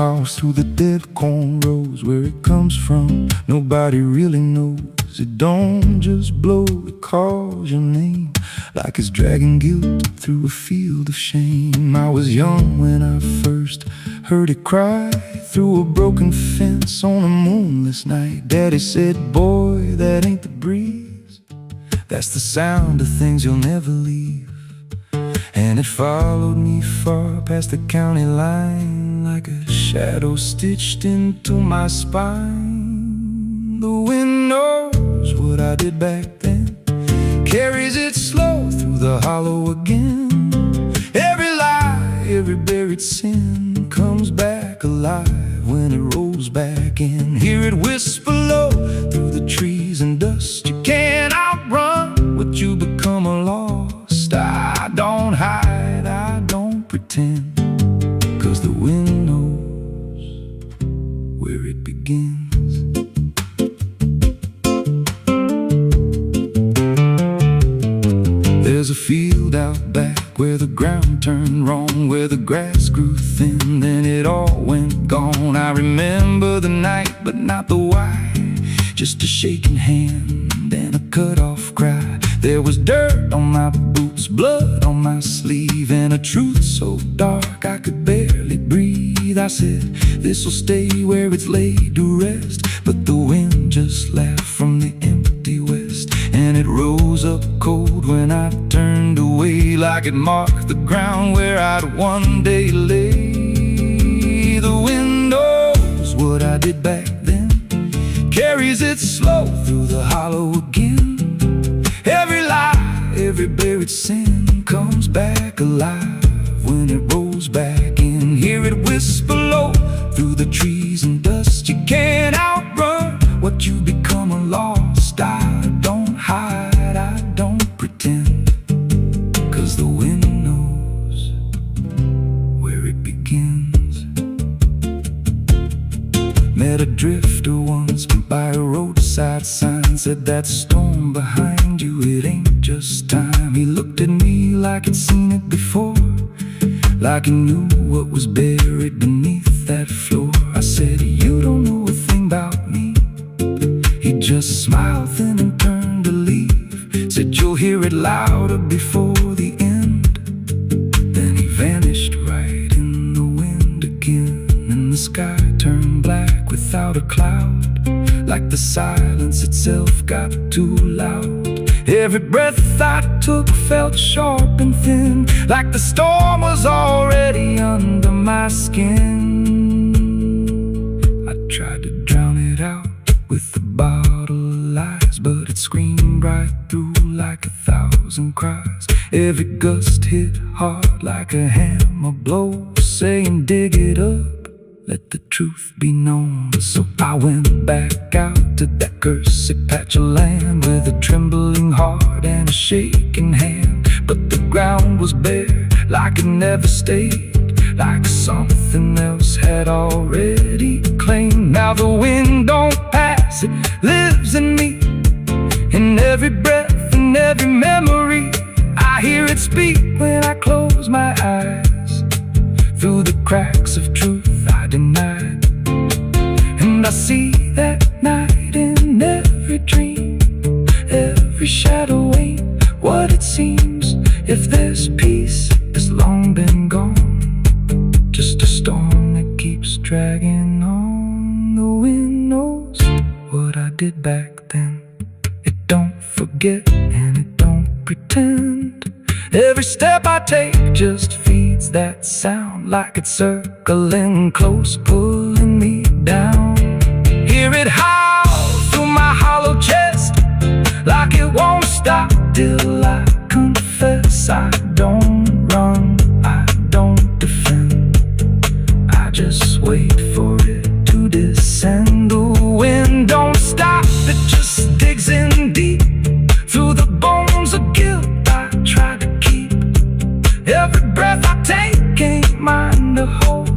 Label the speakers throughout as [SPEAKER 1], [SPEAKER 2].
[SPEAKER 1] house through the dead corn rows. Where it comes from, nobody really knows. It don't just blow, it calls your name like it's dragging guilt through a field of shame. I was young when I first heard it cry through a broken fence on a moonless night. Daddy said, boy, that ain't the breeze, that's the sound of things you'll never leave. And it followed me far past the county line like a shadow stitched into my spine. The wind knows what I did back then, carries it slow through the hollow again. Every lie, every buried sin comes back alive when it rolls back in. Hear it whisper low through the trees and dust. You can't outrun what you become lost. I don't hide, I don't pretend, 'cause the wind knows where it begins. There's a field out back where the ground turned wrong, where the grass grew thin, then it all went gone. I remember the night, but not the why, just a shaking hand and a cut-off cry. There was dirt on my boots, blood on my sleeve, and a truth so dark I could barely breathe. I said, this'll stay where it's laid to rest, but the wind just laughed from the empty west, and it rose up cold when I turned away, like it marked the ground where I'd one day lay. The wind knows what I did back then, carries it slow through the hollow again. Every lie, every buried sin comes back alive when it rolls back in. Hear it whisper low through the trees and dust. You can't outrun what you become lost. I don't hide, I don't pretend, 'cause the wind knows where it begins. Met a drifter once by a roadside sign, said that storm behind you, it ain't just time. He looked at me like he'd seen it before, like he knew what was buried beneath that floor. I said, you don't know a thing about me. He just smiled thin and turned to leave, said you'll hear it louder before the end. Then he vanished right in the wind again, and the sky turned black without a cloud, like the silence itself got too loud. Every breath I took felt sharp and thin, like the storm was already under my skin. I tried to drown it out with a bottle of lies, but it screamed right through like 1,000 cries. Every gust hit hard like a hammer blow, saying dig it up, let the truth be known. So I went back out to that cursed patch of land with a trembling heart and a shaking hand. But the ground was bare, like it never stayed, like something else had already claimed. Now the wind don't pass, it lives in me, in every breath and every memory. I hear it speak when I close my eyes, through the cracks of truth I denied. And I see that night in every dream, every shadow ain't what it seems. If there's peace, it's long been gone, just a storm that keeps dragging on. The wind knows what I did back then. It don't forget and it don't pretend. Every step I take just feeds that sound, like it's circling close, pulling me down. Hear it howl through my hollow chest, like it won't stop till I confess. I don't run, I don't defend, I just wait for it to descend. The wind don't stop, it just digs in deep through the bones of guilt I try to keep. Every breath I take ain't mine to hold,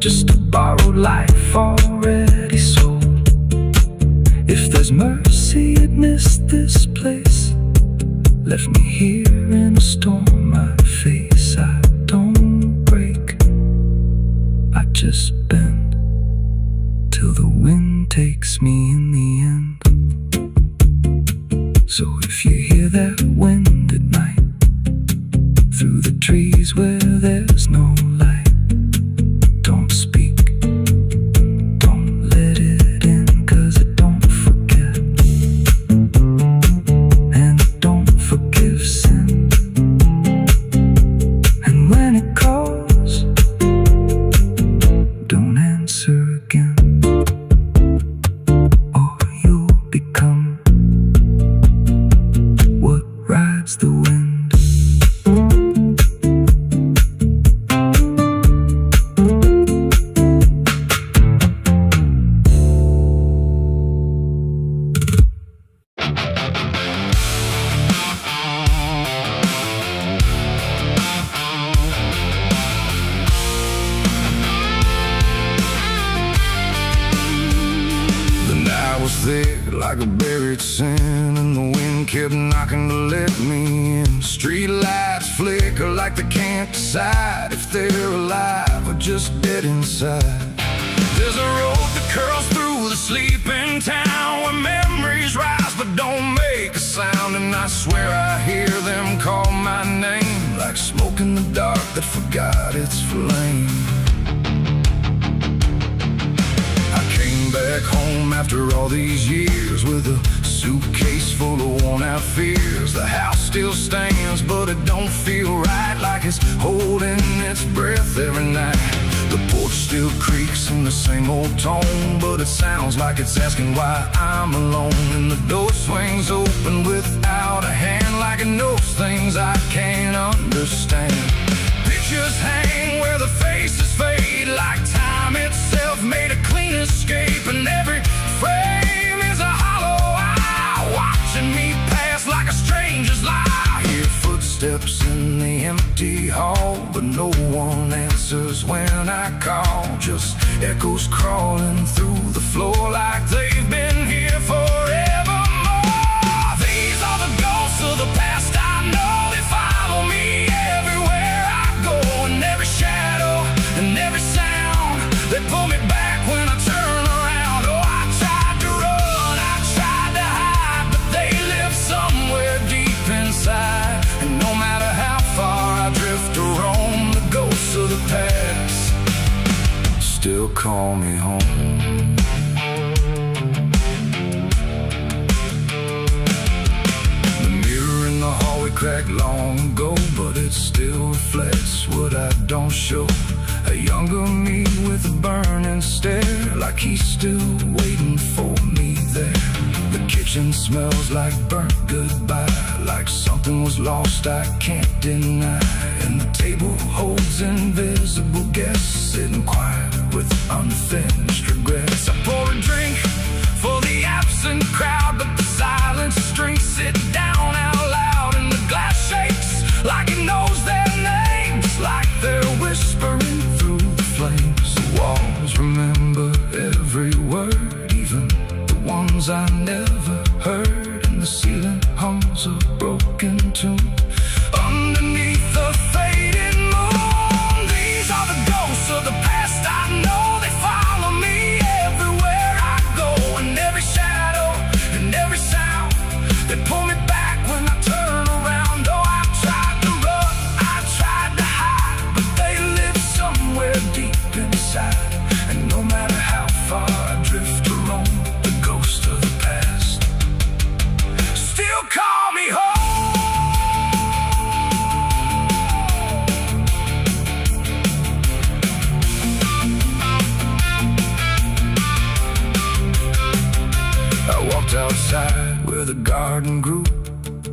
[SPEAKER 1] just a borrowed life already sold. If there's mercy, it missed this place, left me here in a storm I face. I don't break, I just bend. So if you hear that wind at night, through the trees where there's no light, don't speak, don't let it in, 'cause it don't forget, and it don't forgive sin. And when it calls, don't answer again, or you'll become what rides the wind. Thick like a buried sin, and the wind kept knocking to let me in. Street lights flicker like they can't decide if they're alive or just dead inside. There's a road that curls through the sleeping town, where memories rise but don't make a sound. And I swear I hear them call my name, like smoke in the dark that forgot its flame. Back home after all these years, with a suitcase full of worn-out fears. The house still stands, but it don't feel right, like it's holding its breath every night. The porch still creaks in the same old tone, but it sounds like it's asking why I'm alone. And the door swings open without a hand, like it knows things I can't understand. Pictures hang where the faces fade, like time itself made a clean escape. And every frame is a hollow eye, watching me pass like a stranger's lie. I hear footsteps in the empty hall, but no one answers when I call. Just echoes crawling through the floor, like they've been here forevermore. These are the ghosts of the past I know. They follow me everywhere I go, and every shadow and every sound. They pull me back when I turn around. Oh, I tried to run, I tried to hide, but they live somewhere deep inside. And no matter how far I drift or roam, the ghosts of the past still call me home. The mirror in the hallway cracked long ago, but it still reflects what I don't show. A younger me with a burning stare, like he's still waiting for me there. The kitchen smells like burnt goodbye, like something was lost I can't deny. And the table holds invisible guests, sitting quiet with unfinished regrets. I pour a drink for the absent crowd, but the silence drinks it down out loud. And the glass shakes like it knows their names, like they're whispering through the flames. The walls remember every word, even the ones I never heard. And the ceiling hums a broken tune underneath the faded moon. These are the ghosts of the past I know. They follow me everywhere I go, and every shadow and every sound. They pull me back when I turn around. Oh, I tried to run, I tried to hide, but they live somewhere deep inside. And no matter how far I drift or roam, the ghost of the past still call me home. I walked outside where the garden grew,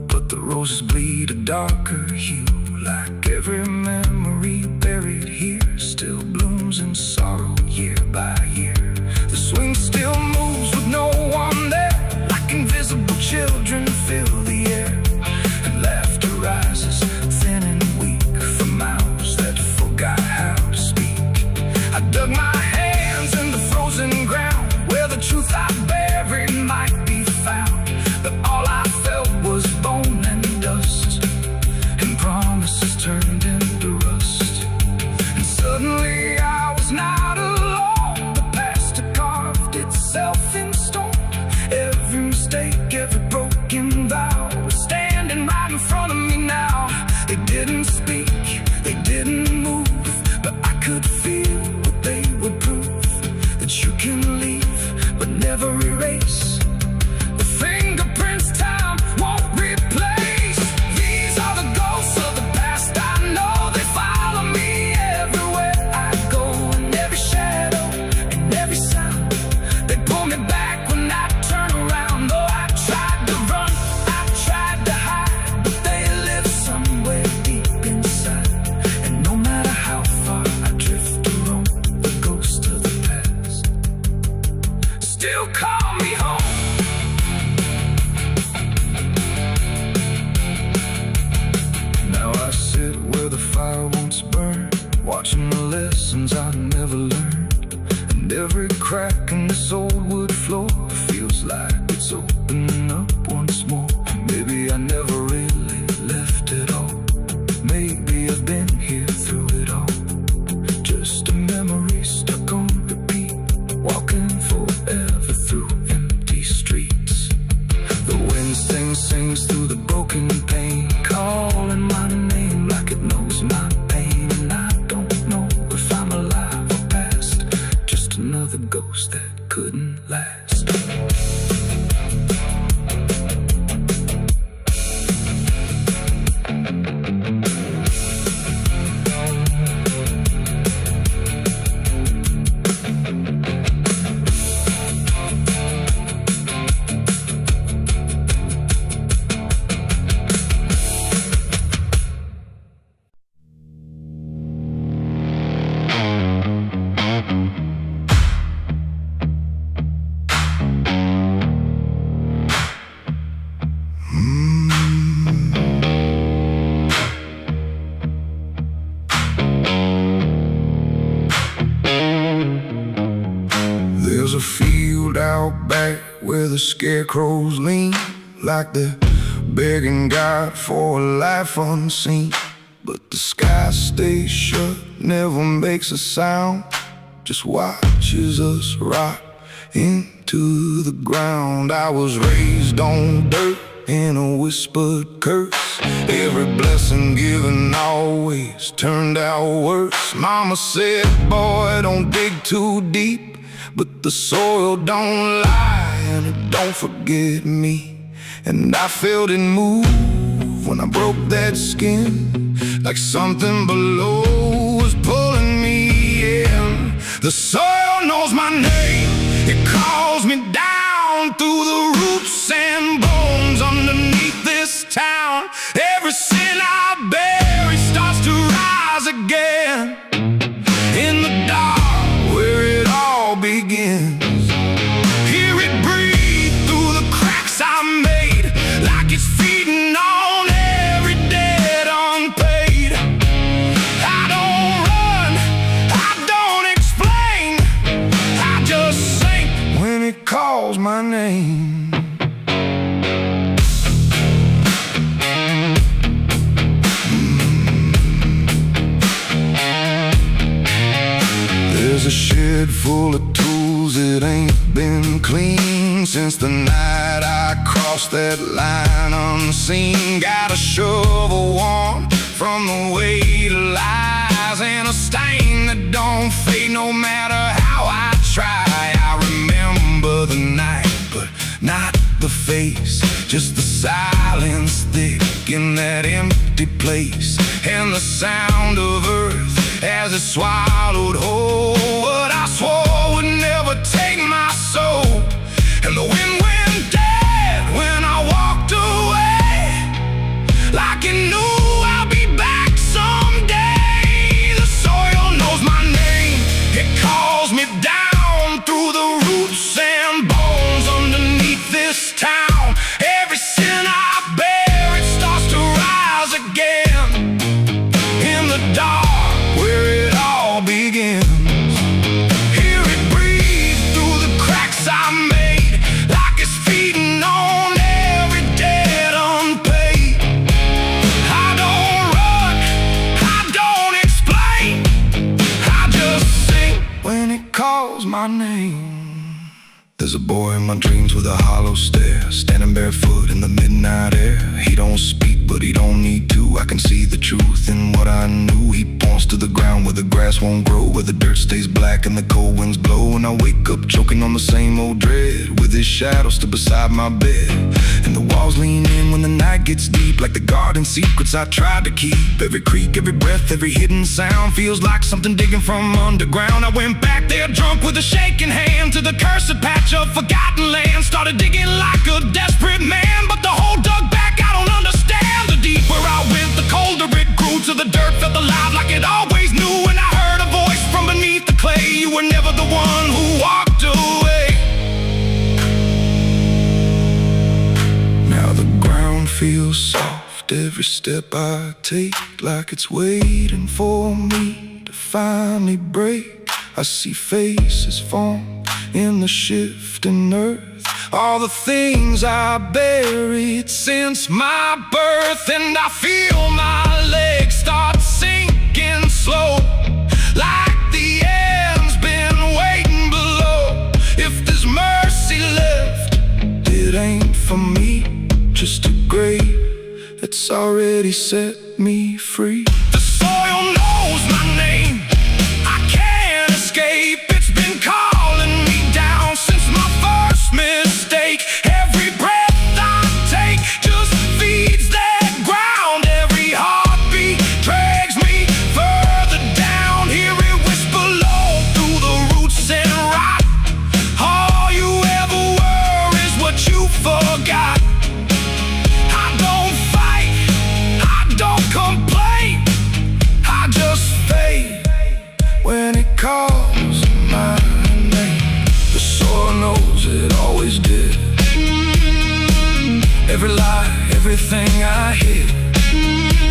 [SPEAKER 1] but the roses bleed a darker hue. Like every memory buried here still blooms in sorrow year by year. The swing still moves with no one there, like invisible children fill the air. And laughter rises thin and weak from mouths that forgot how to speak. I dug my hands in the frozen ground, where the truth I buried might be found. But all I felt was bone and dust, and promises turned into rust. I never really left at all. Maybe I've been here through it all. Just a memory stuck on repeat, walking forever through empty streets. The wind sings through the broken pane, calling my name like it knows my pain. And I don't know if I'm alive or past, just another ghost that couldn't last. There's a field out back where the scarecrows lean, like they're begging God for a life unseen. But the sky stays shut, never makes a sound, just watches us rot into the ground. I was raised on dirt in a whispered curse. Every blessing given always turned out worse. Mama said, boy, don't dig too deep, but the soil don't lie and it don't forget me. And I felt it move when I broke that skin, like something below was pulling me in. The soil knows my name, it calls me down through the roots and bones underneath this town. Every sin I bury starts to rise again in the dark where it all begins. Hear it breathe through the cracks I made, like it's feeding on every debt unpaid. I don't run, I don't explain, I just sink when it calls my name. There's a shed full of tools that ain't been clean since the night I crossed that line unseen. Got a shovel worn from the weight of lies, and a stain that don't fade no matter how I try. I remember the night, but not the face, just the silence thick in that empty place, and the sound of earth as it swallowed whole what I swore would never take my soul. And the wind went dead when I walked away, like it knew I'll be back someday. The soil knows my name, it calls me down through the roots and bones underneath this town. Every sin I bear, it starts to rise again in the dark where it all begins. Hear it breathe through the cracks I made, like it's feeding on every debt unpaid. I don't run, I don't explain, I just sing when it calls my name. There's a boy in my dreams with a hollow stare, standing barefoot in the midnight air. He don't speak, but he don't need to. I can see the truth in what I knew. He points to the ground where the grass won't grow, where the dirt stays black and the cold winds blow. And I wake up choking on the same old dread, with his shadow still beside my bed. And the walls lean in when the night gets deep, like the garden secrets I tried to keep. Every creak, every breath, every hidden sound feels like something digging from underground. I went back there drunk with a shaking hand to the cursed patch of forgotten land. Started digging like a desperate man, but the hole dug back, I don't understand. The deeper I went, the colder it grew, to the dirt felt alive like it always knew. And I heard a voice from beneath the clay, you were never the one who walked away. Now the ground feels soft, every step I take, like it's waiting for me to finally break. I see faces form in the shifting earth, all the things I buried since my birth. And I feel my legs start sinking slow, like the end's been waiting below. If there's mercy left, it ain't for me, just a grave that's already set me free. The soil knows my name, I can't escape. It's been calling me down since my first mistake. Every breath I take just feeds that ground. Every heartbeat drags me further down. Hear it whisper low through the roots and rot. All you ever were is what you forgot. I don't fight, I don't complain, I just fade when it calls my name. The soil knows it always did. Every lie, everything I hid,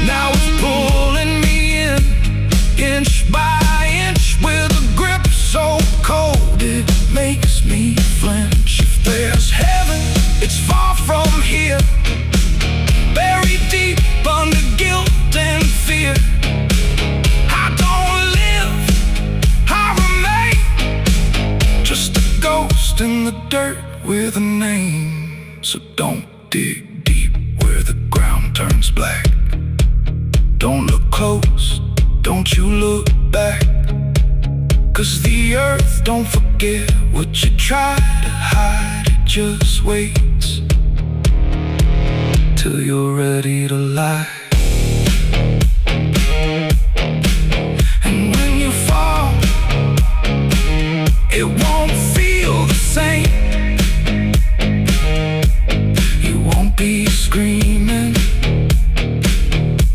[SPEAKER 1] now it's pulling me in, inch by inch, with a grip so cold it makes me flinch. If there's heaven, it's far from here, buried deep under guilt and fear. I don't live, I remain, just a ghost in the dirt with a name. So don't dig deep where the ground turns black. Don't look close, don't you look back, 'cause the earth don't forget what you try to hide. It just waits till you're ready to lie. And when you fall, it won't feel the same. You won't be screaming,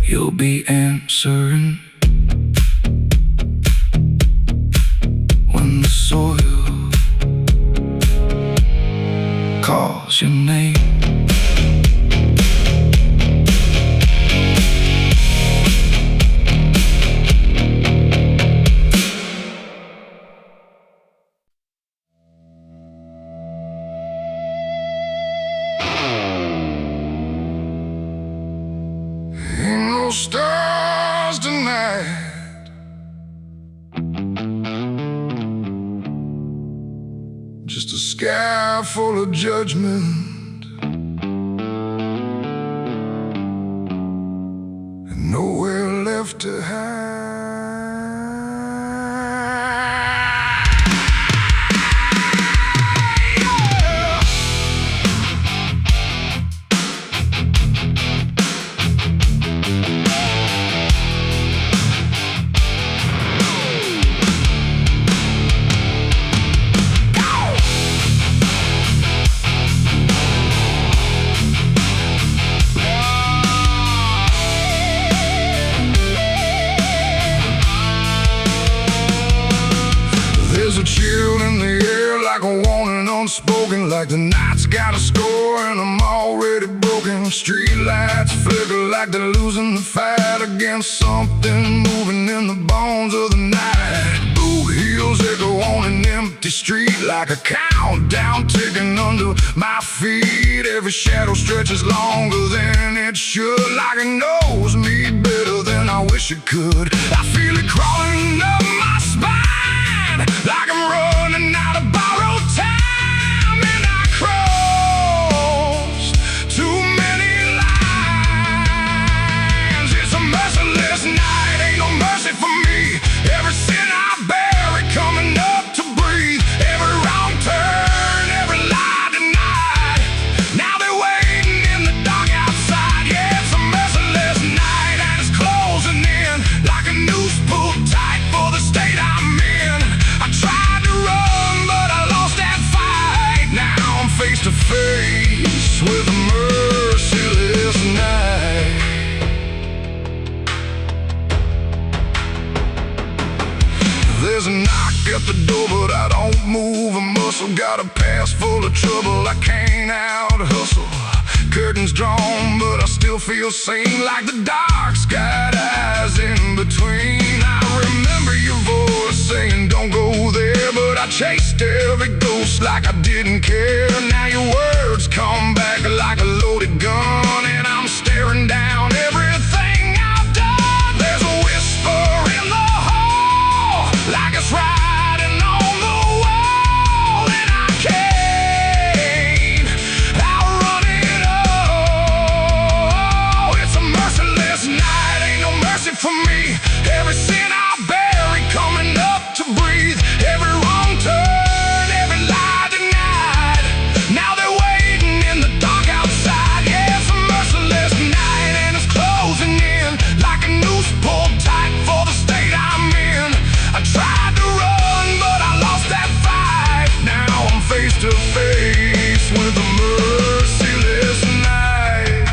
[SPEAKER 1] you'll be answering. When the soil calls your name. Ain't no stars tonight, just a sky full of judgment, and nowhere left to hide. There's a chill in the air, like a warning unspoken, like the night's got a score and I'm already broken. Street lights flicker like they're losing the fight against something moving in the bones of the night. Boot heels echo on an empty street, like a countdown ticking under my feet. Every shadow stretches longer than it should, like it knows me better than I wish it could. I feel it crawling up my spine, like I'm running out of borrowed time, and I crossed too many lines. It's a merciless night, ain't no mercy for me. Every sin I bury coming up to breathe, every wrong turn, every lie denied. Now they're waiting in the dark outside. Yeah, it's a merciless night and it's closing in, like a noose pulled tight for the state I'm in. I tried to run, but I lost that fight. Now I'm face to face with a merciless night. There's a knock at the door, but I don't move a muscle. Got a past full of trouble, I can't out hustle. Curtains drawn, but I still feel sane, like the dark's got eyes in between. I remember your voice saying don't go there, but I chased every ghost like I didn't care. Now your words come back like a loaded gun, and I'm staring down everything I've done. There's a whisper in the hall, like it's riding on the wall, and I can't outrun it all. It's a merciless night, ain't no mercy for me. Every sin I bury coming up to breathe, every wrong turn, every lie denied. Now they're waiting in the dark outside. Yeah, it's a merciless night, and it's closing in like a noose pulled tight for the state I'm in. I tried to run, but I lost that fight. Now I'm face to face with a merciless night.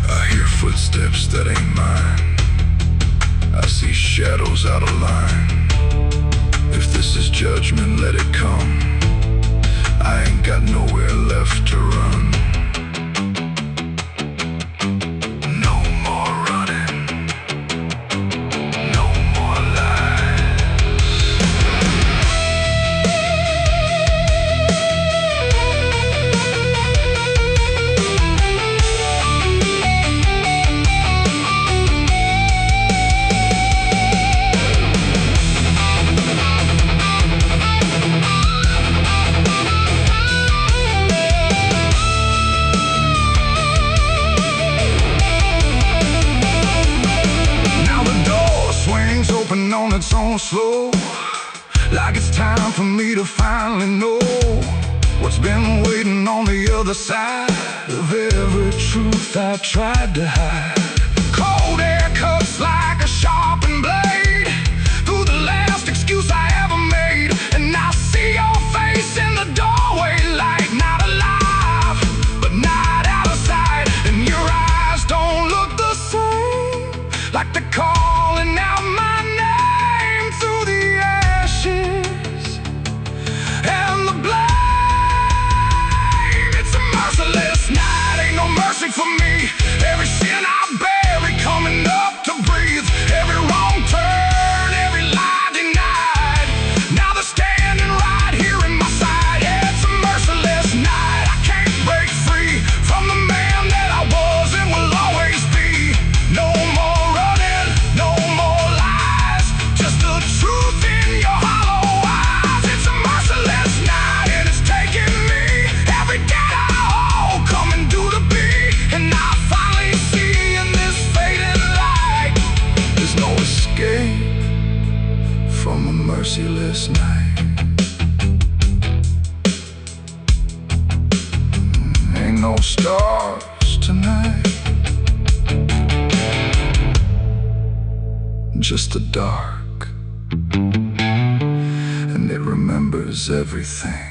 [SPEAKER 1] I hear footsteps that ain't mine. I see shadows out of line. If this is judgment, let it come. I ain't got nowhere left to run. No more running. No more lies. Now the door swings open on its own slow, like it's time for me to finally know what's been waiting on the other side of every truth I tried to hide. Cold air cuts like a sharpened blade through the last excuse I ever made, and I see your face in the doorway, like not alive, but not out of sight. And your eyes don't look the same, like they're calling out my name through the ashes and the blame. It's a merciless night, ain't no mercy for me. Every sin I bury coming up to breathe, every wrong turn, every lie denied. Now they're standing right here in my side. Yeah, it's a merciless night. I can't break free from the man that I was and will always be. No more running, no more lies, just the truth in your hollow eyes. It's a merciless night, and it's taking me every day I hold, coming due to be. And I finally see in this fading light, there's no escape from a merciless night. Ain't no stars tonight, just the dark, and it remembers everything.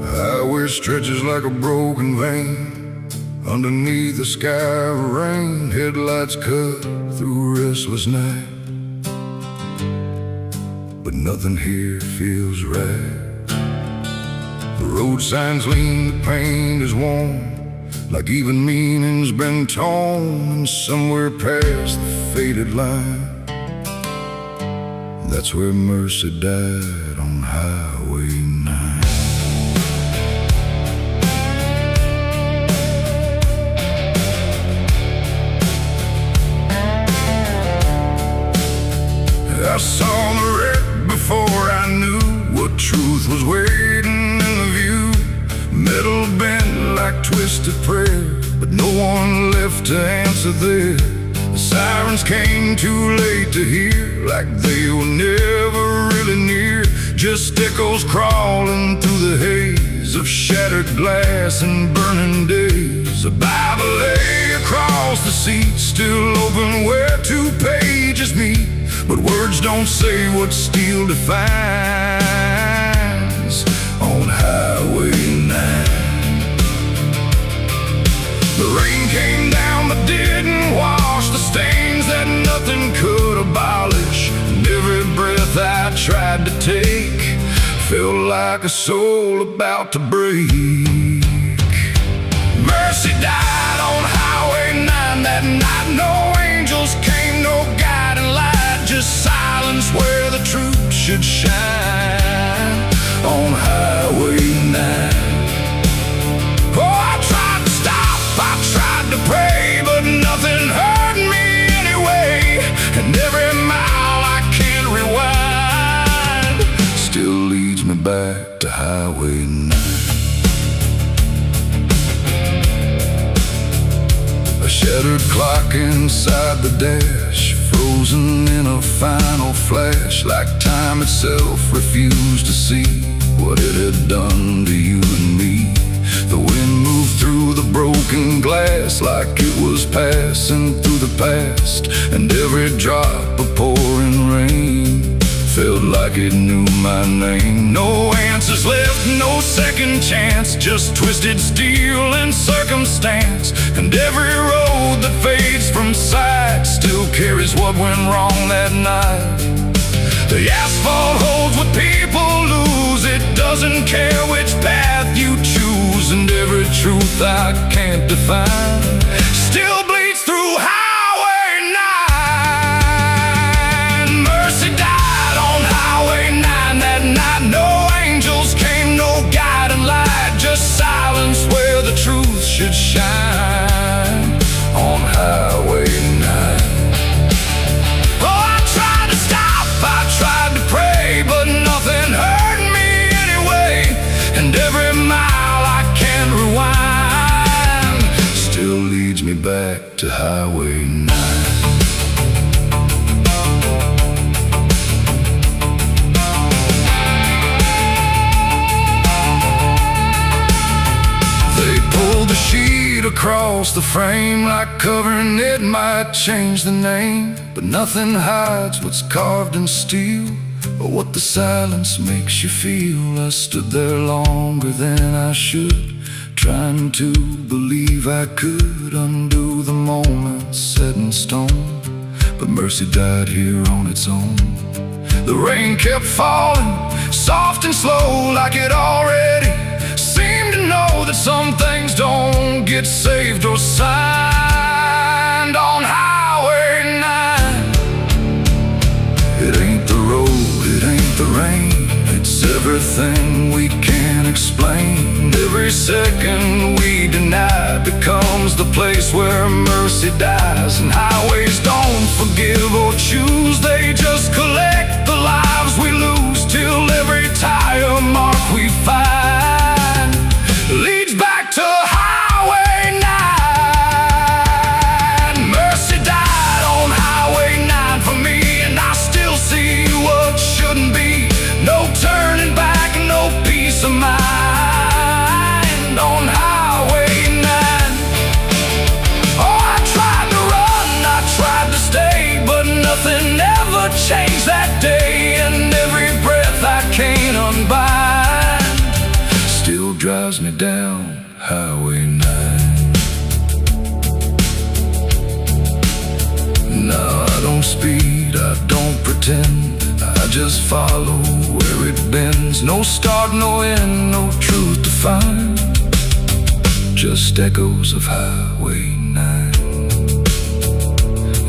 [SPEAKER 1] Highway stretches like a broken vein underneath the sky of rain. Headlights cut through a restless night, but nothing here feels right. The road signs lean, the paint is worn, like even meaning's been torn. And somewhere past the faded line, that's where mercy died, on Highway 9. I saw the wreck before I knew what truth was waiting in the view. Metal bent like twisted prayer, but no one left to answer there. The sirens came too late to hear, like they were never really near. Just echoes crawling through the haze of shattered glass and burning days. A Bible lay across the seat, still open where two pages meet. but words don't say what steel defines on Highway 9. The rain came down but didn't wash the stains that nothing could abolish. And every breath I tried to take felt like a soul about to break. Mercy died on Highway 9 that night. No angels came, no guiding light, just silence where the truth should shine on Highway 9. Oh, I tried to stop, I tried to pray, but nothing hurt me anyway. And every mile I can't rewind still leads me back to Highway 9. A shattered clock inside the dash, frozen in a final flash, like time itself refused to see what it had done to you and me. The wind moved through the broken glass like it was passing through the past, and every drop of pouring rain felt like it knew my name. No answers left, no second chance, just twisted steel and circumstance. And every road that fades from sight still carries what went wrong that night. The asphalt holds what people lose, it doesn't care which path you choose. And every truth I can't define still bleeds through Highway 9. Mercy died on Highway 9 that night. No angels came, no guiding light, just silence where the truth should shine on Highway 9. Oh, I tried to stop, I tried to pray, but nothing hurt me anyway. And every mile I can't rewind still leads me back to Highway 9. Pulled the sheet across the frame, like covering it might change the name. But nothing hides what's carved in steel, or what the silence makes you feel. I stood there longer than I should, trying to believe I could undo the moment set in stone. But mercy died here on its own. The rain kept falling, soft and slow, like it already seemed to know that some things don't get saved or signed on Highway 9. It ain't the road, it ain't the rain, it's everything we can't explain. Every second we deny becomes the place where mercy dies. And highways don't forgive or choose, they just collect the lives we lose, till every tire mark we find leads back to Highway 9. Mercy died on Highway 9 for me, and I still see what shouldn't be. No turning back, no peace of mind on Highway 9. Oh, I tried to run, I tried to stay, but nothing ever changed that day. And every breath I can't unbind still drives me down Highway 9. No, I don't speed, I don't pretend, I just follow where it bends. No start, no end, no truth to find, just echoes of Highway 9.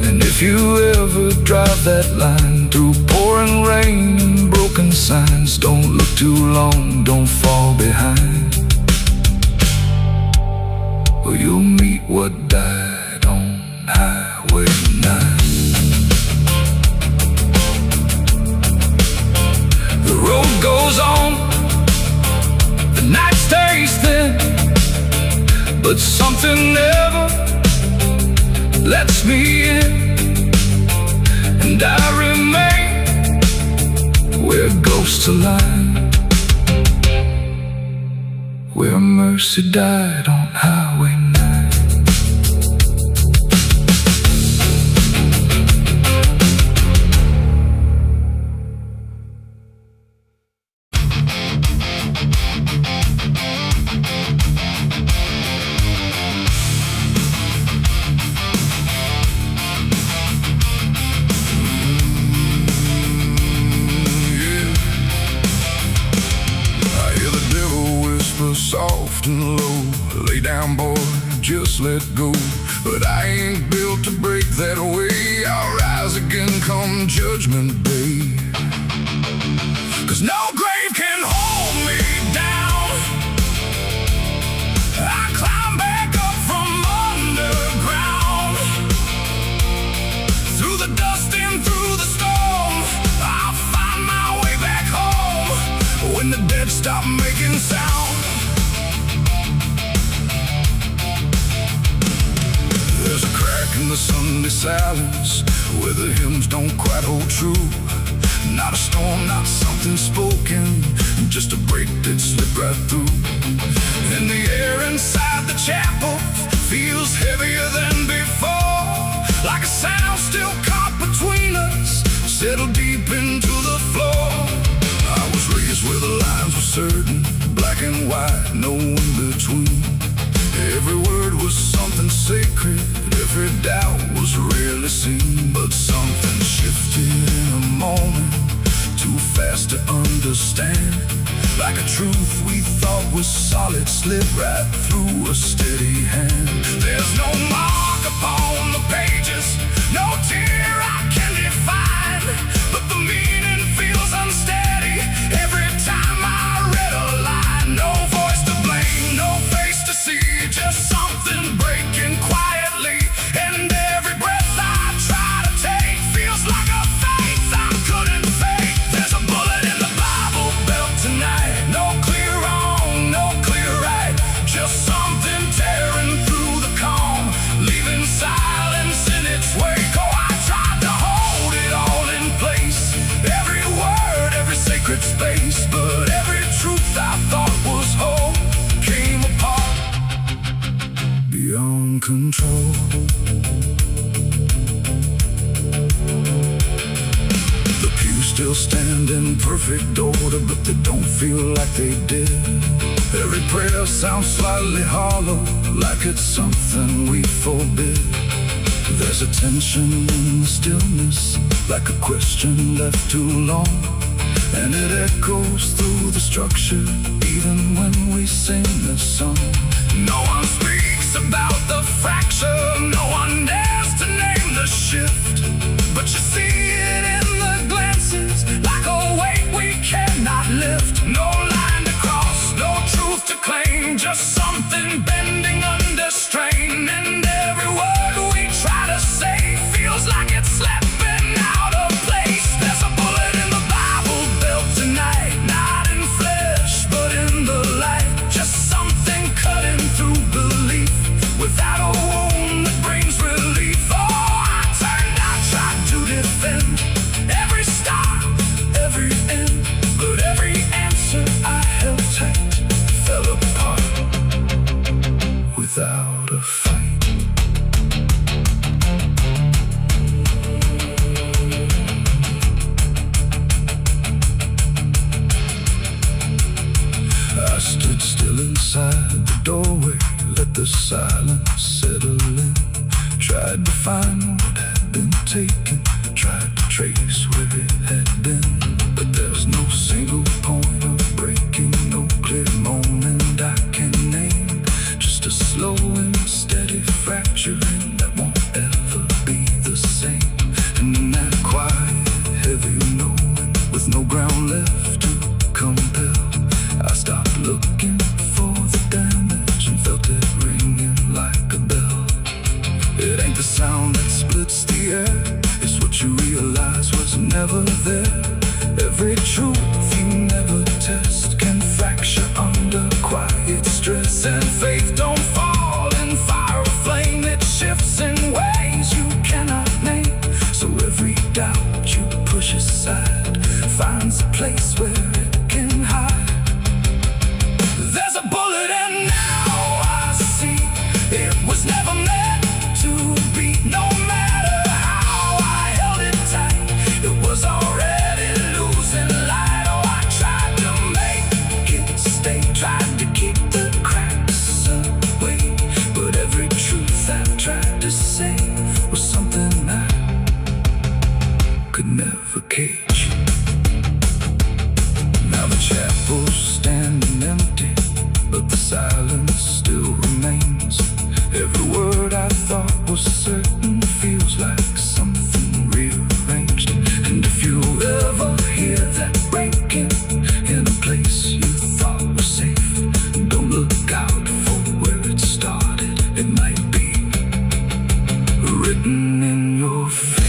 [SPEAKER 1] And if you ever drive that line through pouring rain and broken signs, don't look too long, don't fall behind, or you'll meet what died on Highway 9. The road goes on, the night stays thin, but something never lets me in. And I remain where ghosts align, where mercy died on Highway 9. mountain low. Lay down, boy, just let go. But I ain't built to break that way. I'll rise again come judgment day. 'Cause no grave can hold me down. I climb back up from underground. Through the dust and through the storm, I'll find my way back home. When the dead stop making sound. There's a crack in the Sunday silence where the hymns don't quite hold true. Not a storm, not something spoken, just a break that slipped right through. And the air inside the chapel feels heavier than before. Like a sound still caught between us, settled deep into the floor. I was raised where the lines were certain, black and white, no in between. Every word was something sacred, every doubt was rarely seen. But something shifted in a moment, too fast to understand. Like a truth we thought was solid slipped right through a steady hand. There's no mark upon the pages, no tear I can define, but the meaning feels unsteady every time I read a line. No voice to blame, no face to see, just something breaking quietly. And every breath I try to take feels like a faith I couldn't fake. There's a bullet in the Bible belt tonight. No clear wrong, no clear right, just something tearing through the calm, leaving silence in its wake. Oh, I tried to hold it all in place, every word, every sacred space. But every truth I thought was whole came apart beyond control. The pews still stand in perfect order, but they don't feel like they did. Every prayer sounds slightly hollow, like it's something we forbid. There's a tension in the stillness, like a question left too long. And it echoes through the structure, even when we sing this song. No one speaks about the fracture, no one dares to name the shift. But you see it in the glances, like a weight we cannot lift. No line to cross, no truth to claim, just something bending under strain. And every word we try to say feels like it's slipping out of place. There's a bullet in the Bible belt tonight, not in flesh, but in the light. Just something cutting through belief, without a wound that brings relief. Oh, I turned, I tried to defend every start, every end, but every answer I held tight fell apart without a fight. I stood still inside the doorway, let the silence settle in. Tried to find what had been taken, tried to trace where it had been. But there's no single point of breaking, no clear moment I can name. Just a slow and steady fracturing that won't ever be the same. And in that quiet, heavy knowing, with no ground left to compel, I stopped looking for the damage and felt it ringing like a bell. It ain't the sound that splits the air, it's what you realize was never there. Every truth you never test can fracture under quiet stress. And faith don't fall in fire or flame, it shifts in ways you cannot name. So every doubt you push aside finds a place where it can hide. There's a bullet and now I see it was never meant to be. No matter how I held it tight, it was already losing light. Oh, I tried to make it stay, tried to keep the cracks away. But every truth I tried to say was something I could never cage. Now the chapel's standing empty, but the silence still remains. Every word I thought was certain feels like something rearranged. And if you ever hear that breaking in a place you thought was safe, don't look out for where it started. It might be written in your fate.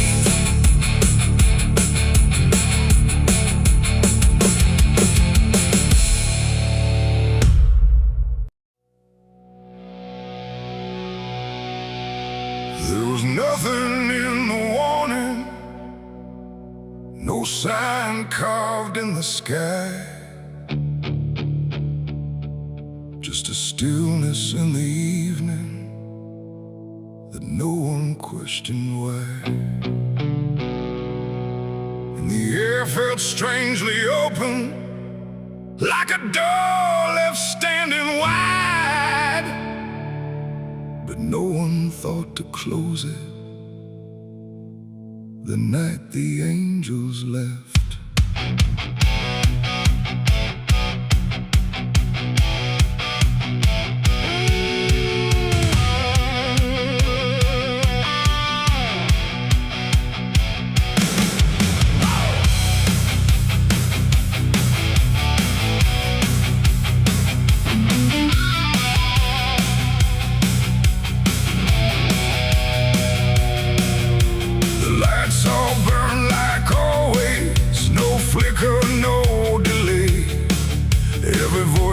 [SPEAKER 2] There was nothing in the warning, no sign carved in the sky, just a stillness in the evening that no one questioned why. And the air felt strangely open, like a door left standing wide, but no one thought to close it the night the angels left.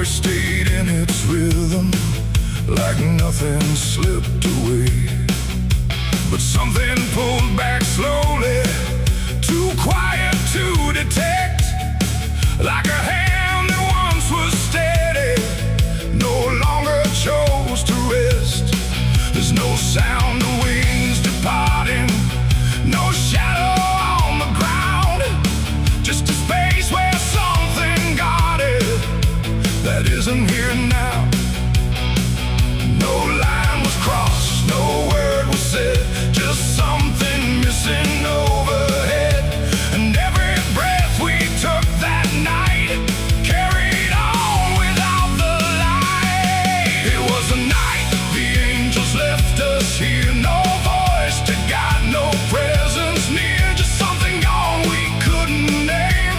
[SPEAKER 2] Stayed in its rhythm, like nothing slipped away. But something pulled back slowly, too quiet to detect, like a hand that once was steady, no longer chose to rest. There's no sound of wings departing, no shadow on the ground, just a space where something guarded that isn't here now. No line was crossed, no word was said, just something missing overhead. And every breath we took that night carried on without the light. It was a night the angels left us here, no voice to guide, no presence near, just something gone we couldn't name,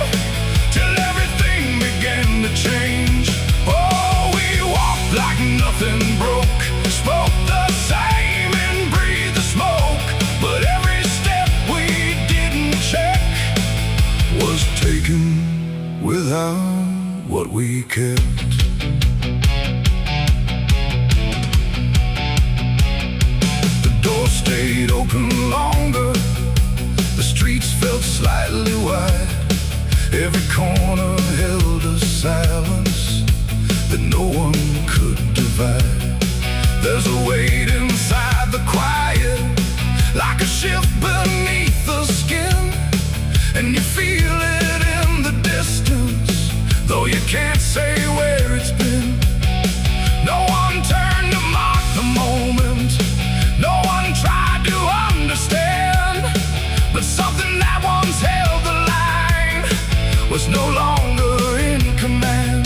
[SPEAKER 2] till everything began to change. Like nothing broke, spoke the same and breathed the smoke, but every step we didn't check was taken without what we kept. The door stayed open longer, the streets felt slightly wide, every corner held a silence that no one could divide. There's a weight inside the quiet, like a shift beneath the skin, and you feel it in the distance, though you can't say where it's been. No one turned to mark the moment, no one tried to understand, but something that once held the line was no longer in command.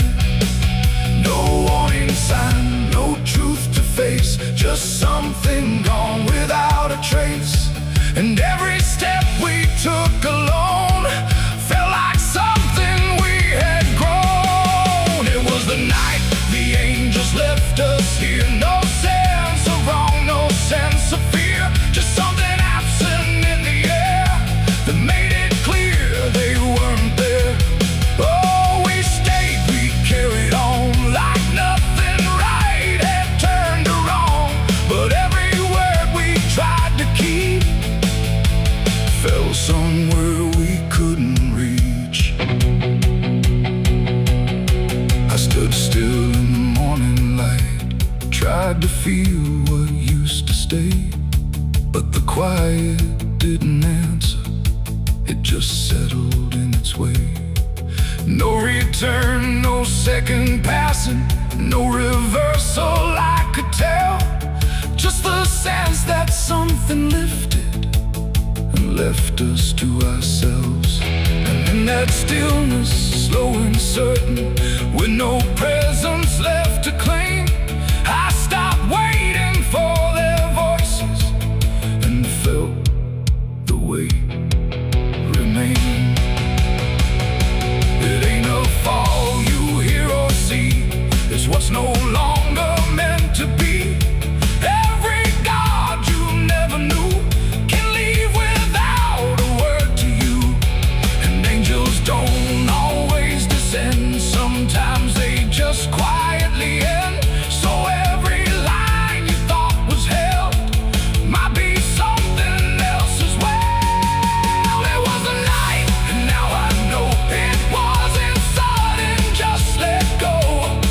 [SPEAKER 2] No warning sign, no truth to face, just something gone without a trace. And every step we took alone felt like something we had grown. It was the night the angels left us here, no sense of wrong, no sense of fear, just something absent in the air that made it clear they weren't there. Oh, we stayed, we carried on, like nothing right had turned to wrong, but every word we tried to keep fell somewhere we couldn't reach. I stood still in the morning light, tried to feel what used to stay, but the quiet didn't answer, it just settled in its way. No return, no second passing, no reversal I could tell, just the sense that something lifted and left us to ourselves. And in that stillness, slow and certain, with no presence left to claim. I stopped waiting for their voices and felt the weight remain. It ain't a fall you hear or see, it's what's no longer meant to be. Every God you never knew can leave without a word to you. And angels don't always descend, sometimes they just quietly end. So every line you thought was held might be something else as well. It was a night, and now I know it wasn't sudden, just let go.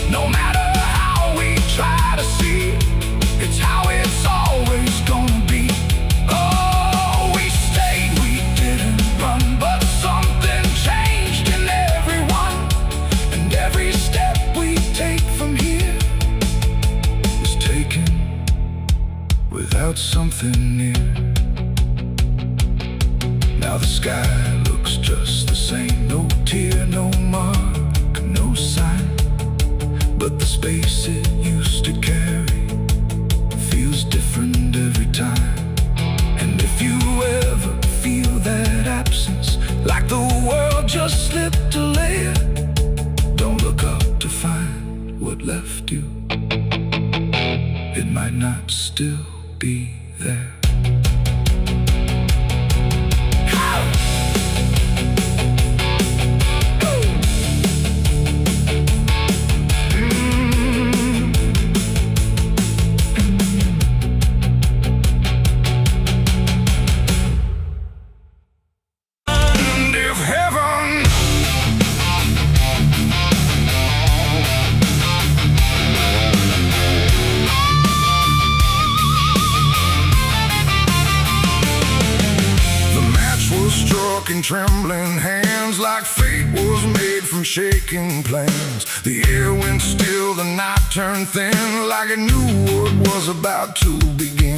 [SPEAKER 2] No matter how we try to see, it's how it's always gonna be. Oh, we stayed, we didn't run, but something changed in everyone. And every step we take from here is taken without something near. Now the sky looks just the same, no tear, no mark, no sign. But the space it used to carry feels different every time. And if you ever feel that absence, like the world just slipped a layer, don't look up to find what left you. It might not still be there. And if heaven was struck in trembling hands, like fate was made from shaking plans. The air went still, the night turned thin, like it knew what was about to begin.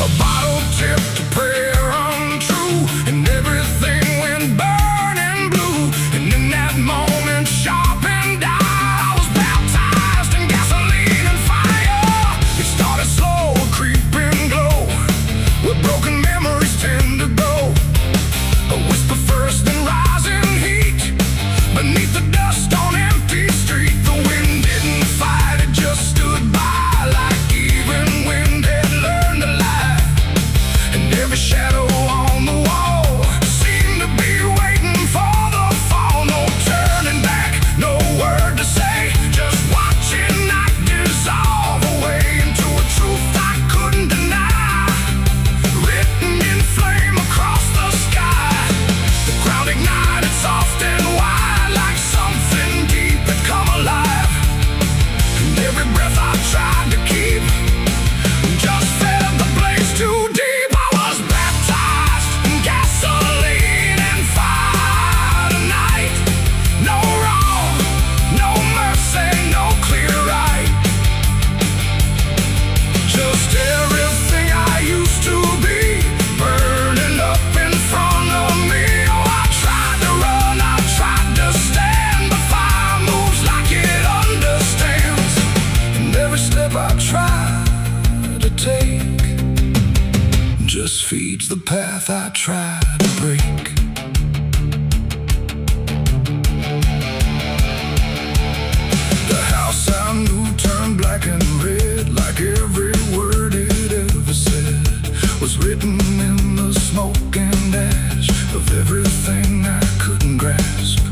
[SPEAKER 2] A bottle tipped, a prayer untrue, and everything went burning blue. And in that moment, sharp and I was baptized in gasoline and fire. It started slow, a creeping glow, where broken memories tend to go. A whisper first, then rising heat beneath the dust on empty street. The wind didn't fight, it just stood by, like even wind had learned to lie. And every shadow on the wall seemed to be waiting for the fall. No turning back, no word to say, just watching night dissolve away into a truth I couldn't deny, written in flame across the sky. The ground ignited soft and wide, like something deep had come alive. And every breath I tried to keep just fed the blaze too deep. I was baptized in gasoline and fire tonight. No wrong, no mercy, no clear right. Just everything I used to be, burning up in front of me. Oh, I tried to run, I tried to stand, but fire moves like it understands. And every step I try to take just feeds the path I try to break. The house I knew turned black and red, like every word it ever said was written in the smoke and ash of everything I couldn't grasp.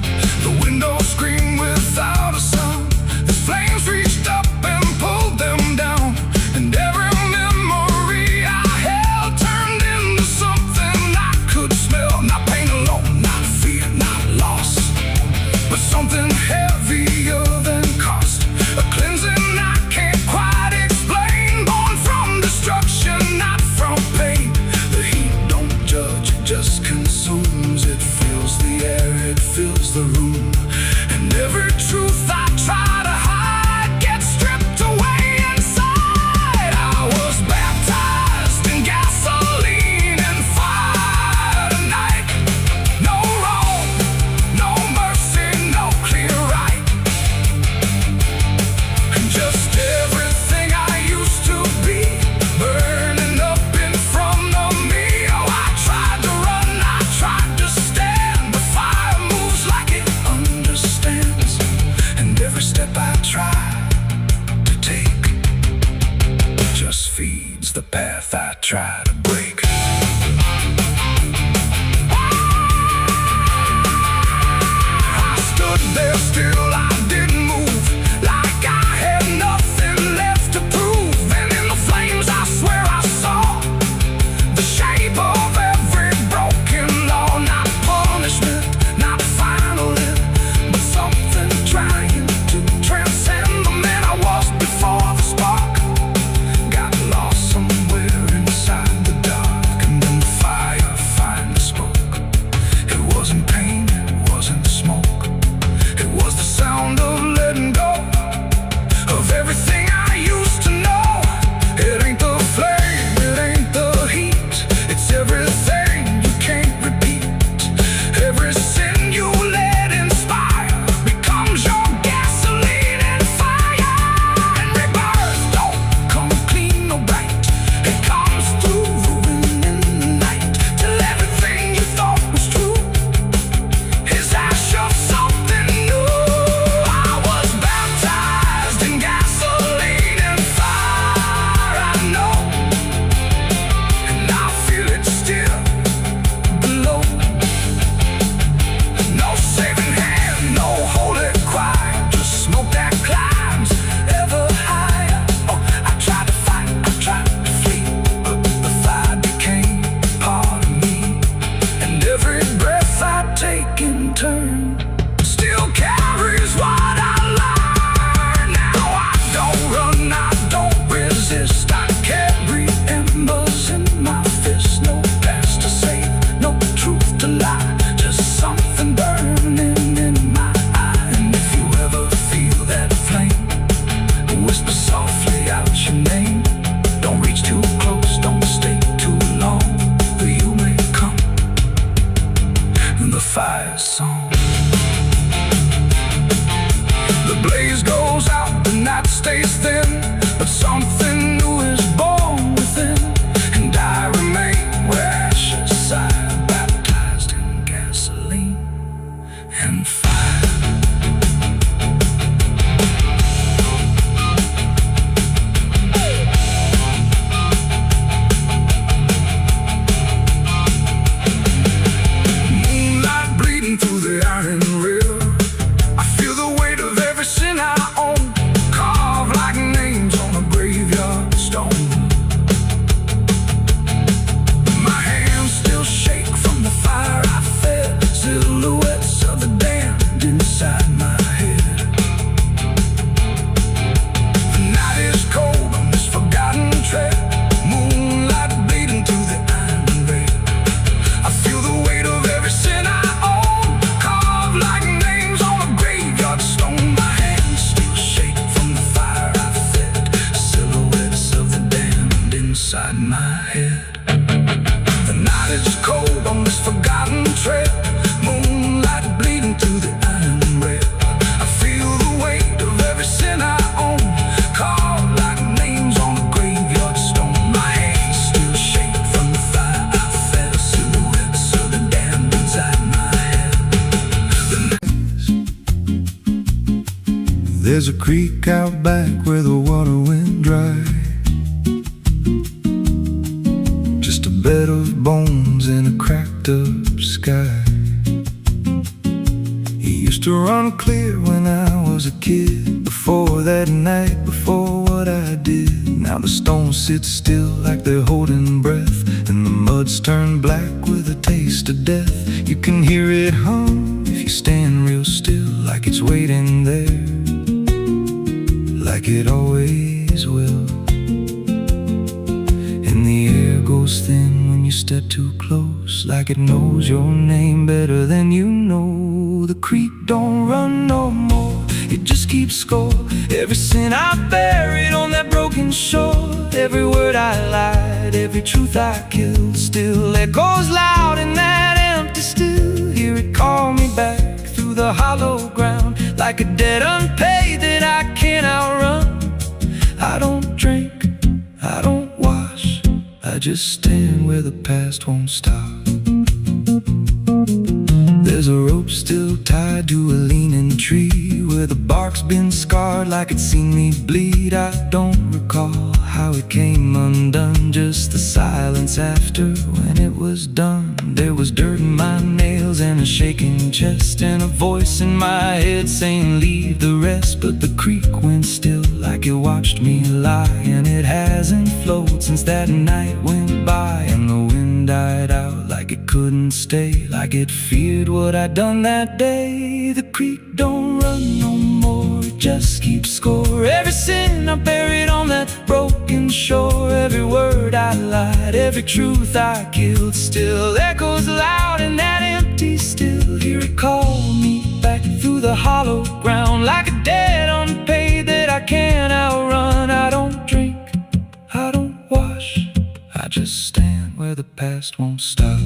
[SPEAKER 2] The window screamed without a sound, the flames reached up and pulled them down. And every memory I held turned into something I could smell. Not pain try to break. I stood there still, I didn't move, like I had nothing left to prove. And in the flames I swear I saw the shape of every broken law. Not punishment, not final end, but something trying to transcend the man I was before the spark got lost somewhere inside the dark. And then the fire finally spoke. It wasn't pain, it wasn't smoke, it was the sound of letting go of everything I used to know. It ain't the flame, it ain't the heat, it's everything you can't repeat. Every sin you let inspire becomes your gasoline and fire. And rebirth don't come clean or bright, it comes through the wind in the night, till everything you thought was true is ash of something new. I was baptized in gasoline and fire, I know, and I feel it still below. No saving hand, no holy choir, just smoke that climbs ever higher. Oh, I tried to fight, I tried to flee, but the fire became part of me. And every breath I take in turn still carries what I learned. Now I don't run, I don't resist, I carry embers in my fist. No past to save, no truth to lie, just something burning in my eye. And if you ever feel that flame, whisper softly out your name. Don't reach too close, don't stay too long, or you may come in the fire song. The blaze goes out, the night stays thin, but something new is born within. And I remain where ashes sigh, baptized in gasoline and fire. Moonlight bleeding through the iron rail, I feel the weight of every sin I own, carved like names on a graveyard stone. My hands still shake from the fire I fed, silhouettes of the damned inside my head. The night is cold on this forgotten trail, moonlight bleeding through the iron rail. I feel the weight of every sin I own, carved like names on a graveyard stone. My hands still shake from the fire I fed, silhouettes of the damned inside my head. The night is cold on this forgotten trail, moonlight bleeding through the iron rail. I feel the weight of every sin I own, carved like names on a graveyard stone. My hands still shake from the fire I fed, silhouettes of the damned inside my head. There's a creek out back where the water went dry, just a bed of bones in a cracked up sky. He used to run clear when I was a kid, before that night, before what I did. Now the stones sit still like they're holding breath, and the mud's turned black with a taste of death. You can hear it hum if you stand real still, like it's waiting there, like it always will. And the air goes thin when you step too close, like it knows your name better than you know. The creek don't run no more, it just keeps score. Every sin I buried on that broken shore, every word I lied, every truth I killed, still echoes loud in that empty still. Hear it call me back through the hollow ground, like a debt unpaid that I can't outrun. I don't drink, I don't wash, I just stand where the past won't stop.
[SPEAKER 1] There's a rope still tied to a leaning tree, where the bark's been scarred like it's seen me bleed. I don't recall how it came undone, just the silence after when it was done. There was dirt in my nails and a shaking chest, and a voice in my head saying leave the rest. But the creek went still like it watched me lie, and it hasn't flowed since that night went by. And the wind died out like it couldn't stay, like it feared what I'd done that day. The creek don't run no more, it just keeps score. Every sin I buried on that broken shore, every word I lied, every truth I killed, still echoes loud in that empty still. Here it called me back through the hollow ground, like a debt unpaid that I can't outrun. I don't drink, I don't wash, I just stand where the past won't stop.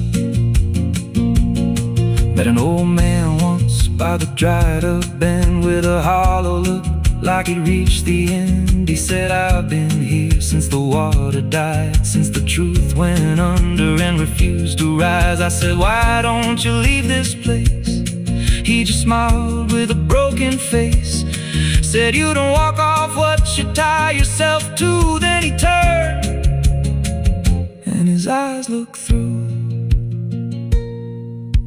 [SPEAKER 1] Met an old man once by the dried up bend, with a hollow look like he'd reached the end. He said, I've been here since the water died, since the truth went under and refused to rise. I said, why don't you leave this place? He just smiled with a broken face, said, you don't walk off what you tie yourself to. Then he turned and his eyes looked through,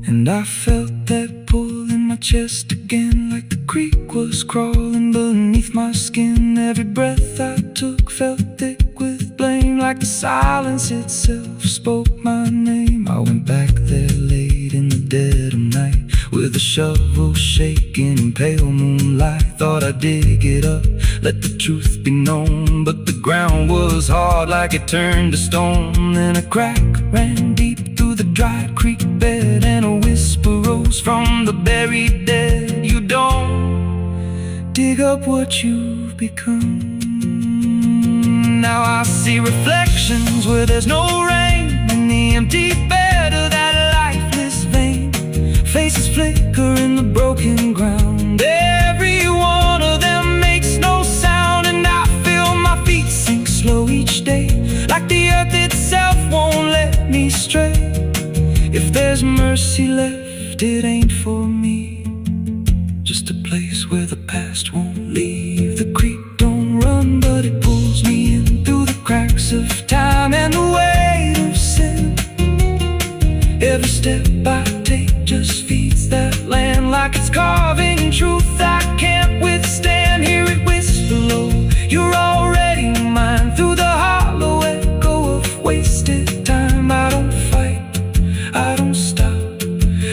[SPEAKER 1] and I felt that pull in my chest again, like the creek was crawling beneath my skin. Every breath I took felt thick with blame, like the silence itself spoke my name. I went back there late in the dead of night, with a shovel shaking in pale moonlight. Thought I'd dig it up, let the truth be known, but the ground was hard like it turned to stone. Then a crack ran deep through the dried creek bed, and a whisper rose from the buried dead. You don't dig up what you've become. Now I see reflections where there's no rain, in the empty bed of that lifeless vein. Faces flicker in the broken ground, every one of them makes no sound. And I feel my feet sink slow each day, like the earth itself won't let me stray. If there's mercy left, it ain't for me, just a place where the past won't leave. The creek don't run, but it pulls me in through the cracks of time and the weight of sin. Every step I take just feeds that land, like it's carving in truth I can't withstand. Hear it whisper low, you're already mine, through the hollow echo of wasted time. I don't fight, I don't stop,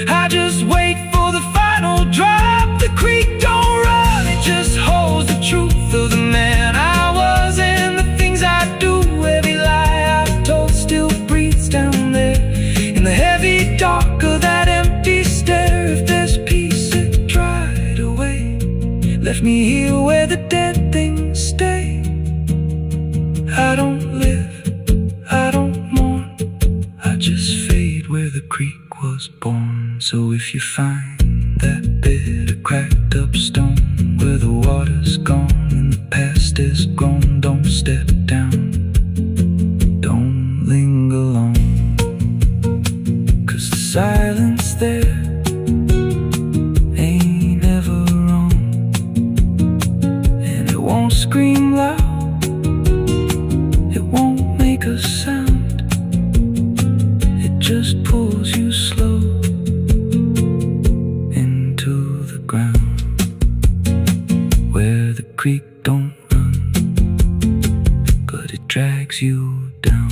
[SPEAKER 1] I just wait for the final drop. The creek don't run, it just holds the truth of the man I was and the things I do. Every lie I told still breathes down there in the heavy dark of that empty stare. If there's peace, it dried away, left me here where the dead things stay. I don't live, I don't mourn, I just fade where the creek was born. So if you find that bit of cracked up stone, where the water's gone and the past is grown, don't step down, don't linger long, 'cause the silence there ain't ever wrong, and it won't scream loud, it won't make a sound, it just pulls you slow into the ground. Where the creek don't run, but it drags you down.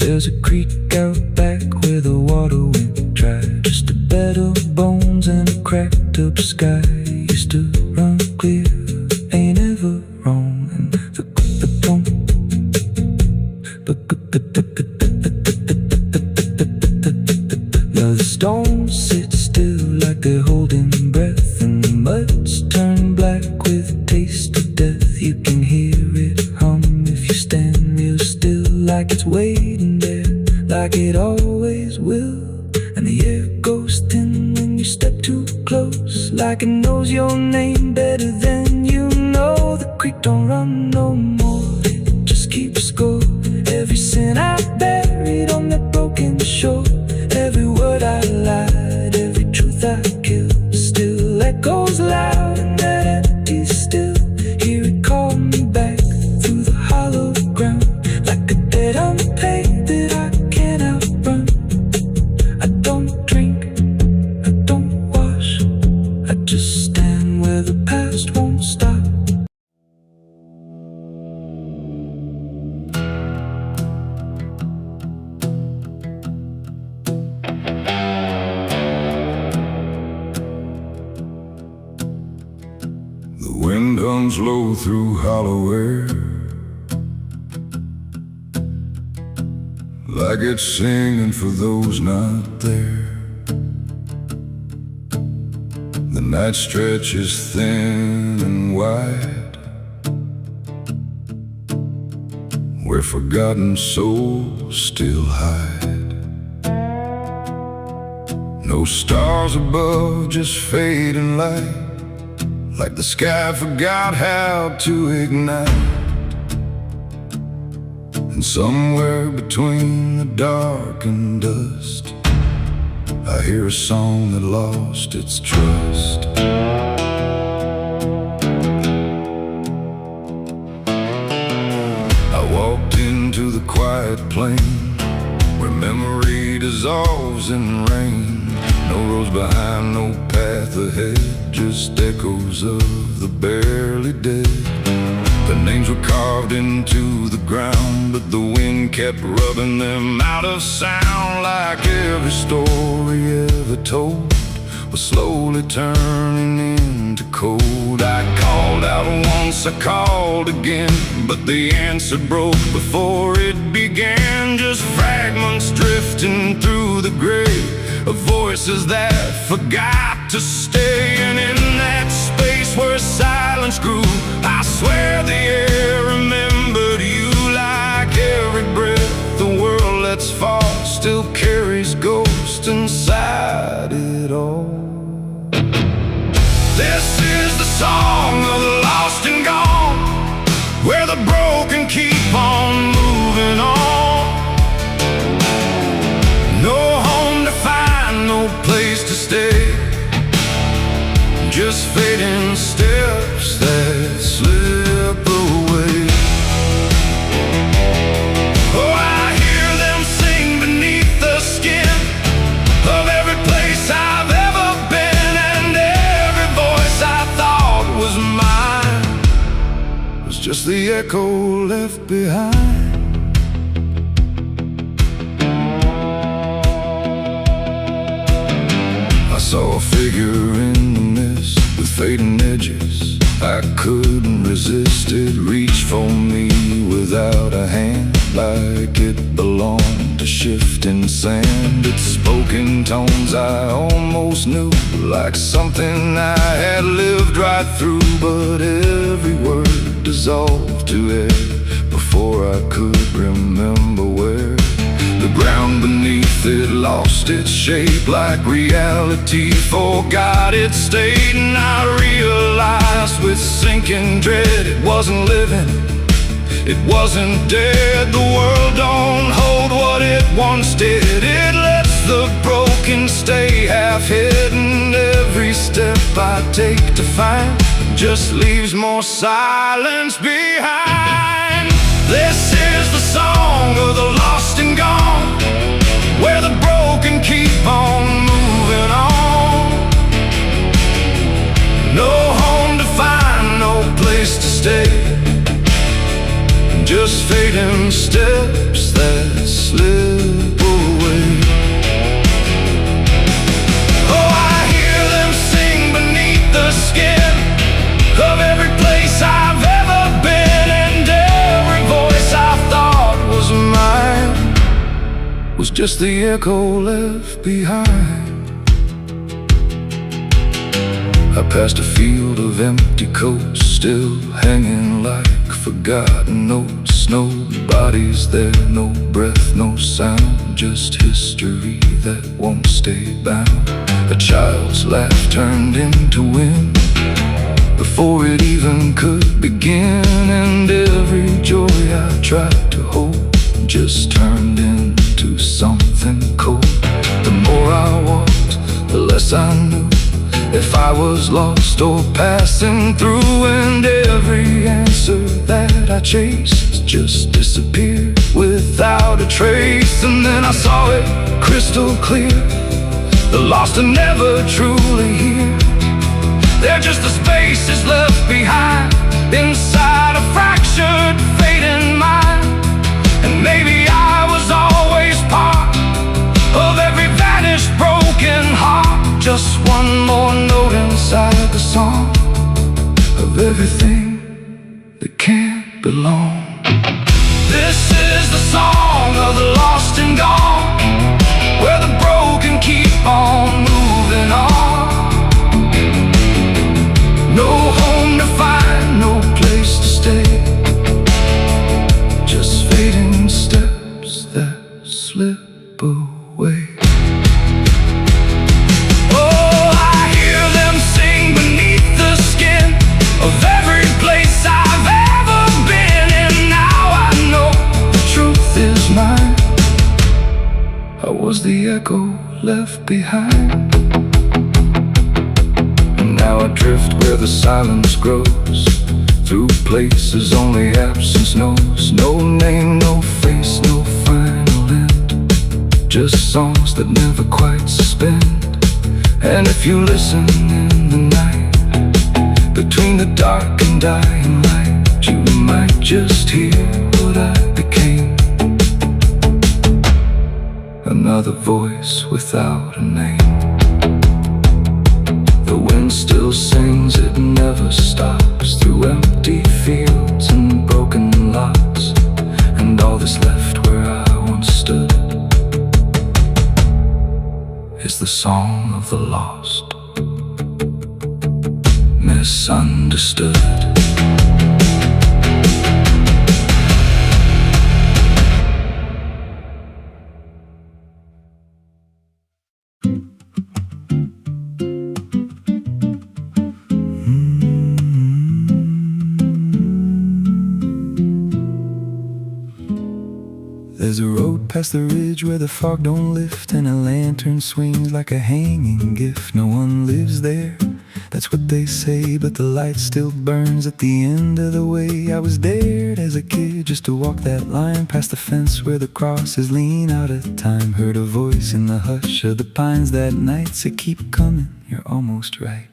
[SPEAKER 1] There's a creek out back where the water went dry. Just a bed of bones and a cracked up sky. Used to run clear, ain't ever wrong. And now the stones sit still like they're holding breath, and the mud's turned black with a taste of death. You can hear it hum if you stand real still, like it's waiting there, like it always will. And the air goes thin when you step too close, like it knows your name better than you know. The creek don't run no more, it just keeps score. Every sin I buried on that broken shore, every word I lied, every truth I killed, still echoes loud in that empty still. Hear it call me back through the hollow ground, like a debt unpaid that I can't outrun. I don't drink, I don't wash, I just stand where the past won't stop.
[SPEAKER 2] The wind hums low through hollow air, like it's singing for those not there. The night stretches thin and wide, where forgotten souls still hide. No stars above, just fading light, like the sky forgot how to ignite. And somewhere between the dark and dust, I hear a song that lost its trust. I walked into the quiet plain, where memory dissolves in rain. No roads behind, no path ahead, just echoes of the barely dead. The names were carved into the ground, but the wind kept rubbing them out of sound, like every story ever told was slowly turning into cold. I called out once, I called again, but the answer broke before it began. Just fragments drifting through the grave of voices that forgot to stay. And in that space where silence grew, I swear the air remembered you. Like every breath the world lets fall still carries ghosts inside it all. This is the song of the lost and gone, where the broken keep on moving on. No home to find, no place to stay, just fading steps that slip away. Oh, I hear them sing beneath the skin of every place I've ever been, and every voice I thought was mine was just the echo left behind. I saw a figure in the mist with fading edges. I couldn't resist it, reached for me without a hand, like it belonged to shifting sand. It spoke in tones I almost knew, like something I had lived right through, but every word dissolved to air before I could remember where. The ground beneath it lost its shape, like reality forgot its state. And I realized with sinking dread, it wasn't living, it wasn't dead. The world don't hold what it once did, it lets the broken stay half hidden. Every step I take to find just leaves more silence behind. This is the song of the lost and gone, where the broken keep on moving on. No home to find, no place to stay, just fading steps that slip was just the echo left behind. I passed a field of empty coats, still hanging like forgotten notes. Nobody's there, no breath, no sound, just history that won't stay bound. A child's laugh turned into wind before it even could begin, and every joy I tried to hold just turned into something cold. The more I walked, the less I knew if I was lost or passing through, and every answer that I chased just disappeared without a trace. And then I saw it crystal clear, the lost are never truly here. They're just the spaces left behind inside a fractured, fading mind. And maybe I was always part of every vanished, broken heart, just one more note inside the song of everything that can't belong. This is the song of the lost and gone, where the broken keep on moving on. No home to find, no place to stay, just fading steps that slip away. Oh, I hear them sing beneath the skin of every place I've ever been, and now I know the truth is mine. I was the echo left behind. Now I drift where the silence grows, through places only absence knows. No name, no face, no final end, just songs that never quite suspend. And if you listen in the night, between the dark and dying light, you might just hear what I became. Another voice without a name. The wind still sings, it never stops, through empty fields and broken lots, and all that's left where I once stood is the song of the lost, misunderstood. There's a road past the ridge where the fog don't lift, and a lantern swings like a hanging gift. No one lives there, that's what they say, but the light still burns at the end of the way. I was dared as a kid just to walk that line, past the fence where the crosses lean out of time. Heard a voice in the hush of the pines that night say, keep coming, you're almost right.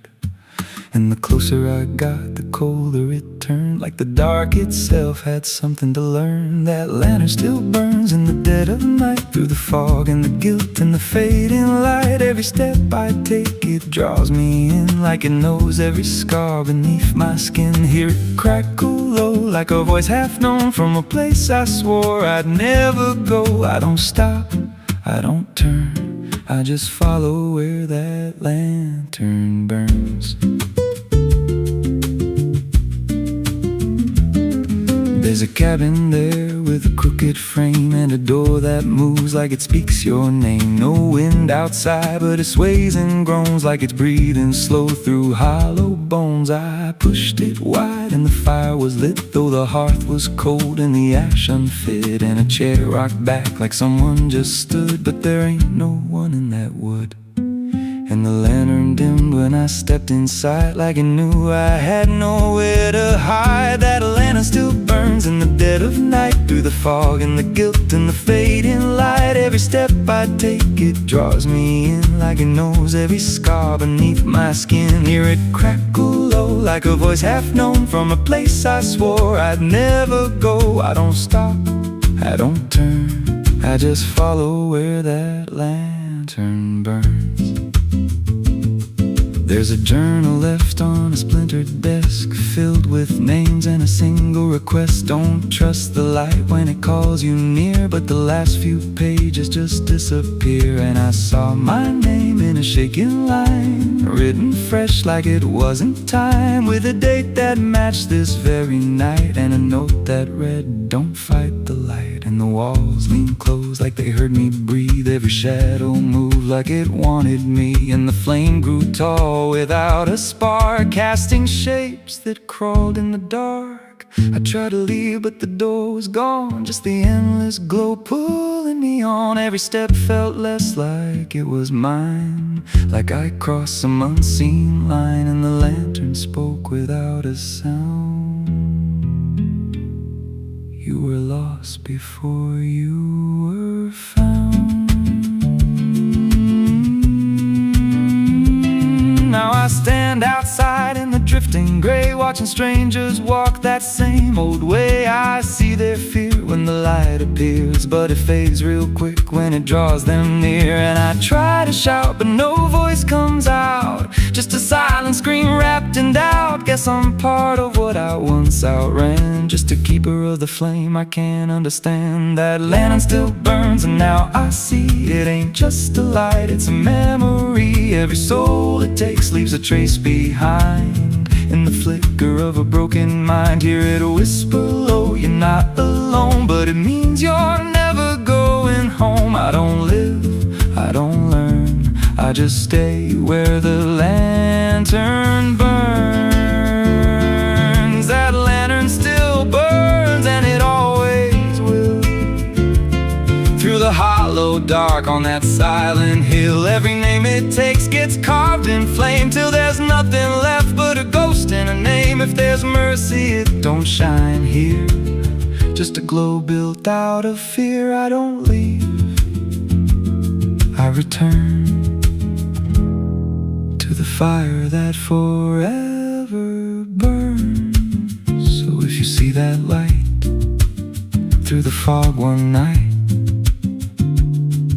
[SPEAKER 2] And the closer I got, the colder it turned, like the dark itself had something to learn. That lantern still burns in the dead of night, through the fog and the guilt and the fading light. Every step I take, it draws me in, like it knows every scar beneath my skin. Hear it crackle low, like a voice half known, from a place I swore I'd never go. I don't stop, I don't turn, I just follow where that lantern burns. There's a cabin there with a crooked frame, and a door that moves like it speaks your name. No wind outside, but it sways and groans like it's breathing slow through hollow bones. I pushed it wide and the fire was lit, though the hearth was cold and the ash unfit, and a chair rocked back like someone just stood. But there ain't no one in that wood, and the lantern dimmed when I stepped inside, like it knew I had nowhere to hide. That lantern still burns in the dead of night, through the fog and the guilt and the fading light. Every step I take, it draws me in, like it knows every scar beneath my skin. Hear it crackle low, like a voice half known, from a place I swore I'd never go. I don't stop, I don't turn, I just follow where that lantern burns.
[SPEAKER 1] There's a journal left on a splintered desk, filled with names and a single request. Don't trust the light when it calls you near, but the last few pages just disappear. And I saw my name in a shaking line, written fresh like it wasn't time, with a date that matched this very night, and a note that read, "Don't fight the light." And the walls leaned close like they heard me breathe. Every shadow moved like it wanted me, and the flame grew tall without a spark, casting shapes that crawled in the dark. I tried to leave, but the door was gone, just the endless glow pulling me on. Every step felt less like it was mine, like I crossed some unseen line, and the lantern spoke without a sound. You were lost before you were found. Now I stand outside in the drifting gray, watching strangers walk that same old way. I see their fear when the light appears, but it fades real quick when it draws them near. And I try to shout, but no voice comes out, just a silent scream wrapped in doubt. Guess I'm part of what I once outran, just a keeper of the flame I can't understand. That lantern still burns, and now I see it ain't just a light, it's a memory. Every soul it takes leaves a trace behind, in the flicker of a broken mind. Hear it whisper low, you're not alone, but it means you're never going home. I don't live, I don't learn, I just stay where the lantern burns. That lantern still burns, and it always will. Through the hollow dark on that silent hill, every name it takes gets carved in flame, till there's nothing left but a ghost and a name. If there's mercy, it don't shine here, just a glow built out of fear. I don't leave, I return to the fire that forever burns. So if you see that light through the fog one night,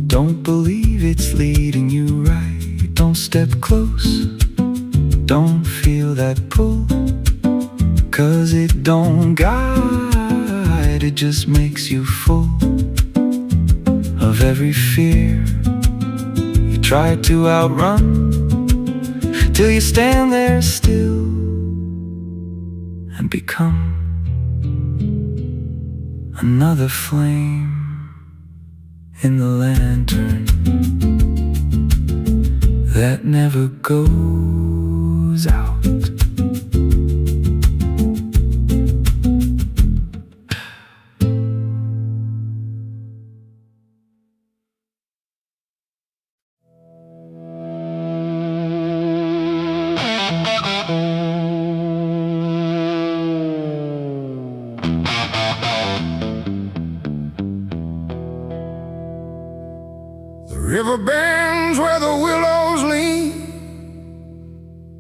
[SPEAKER 1] don't believe it's leading you right. Don't step close, don't feel that pull, 'cause it don't guide, it just makes you full of every fear you try to outrun, till you stand there still and become another flame in the lantern that never goes out.
[SPEAKER 2] The river bends where the willows lean,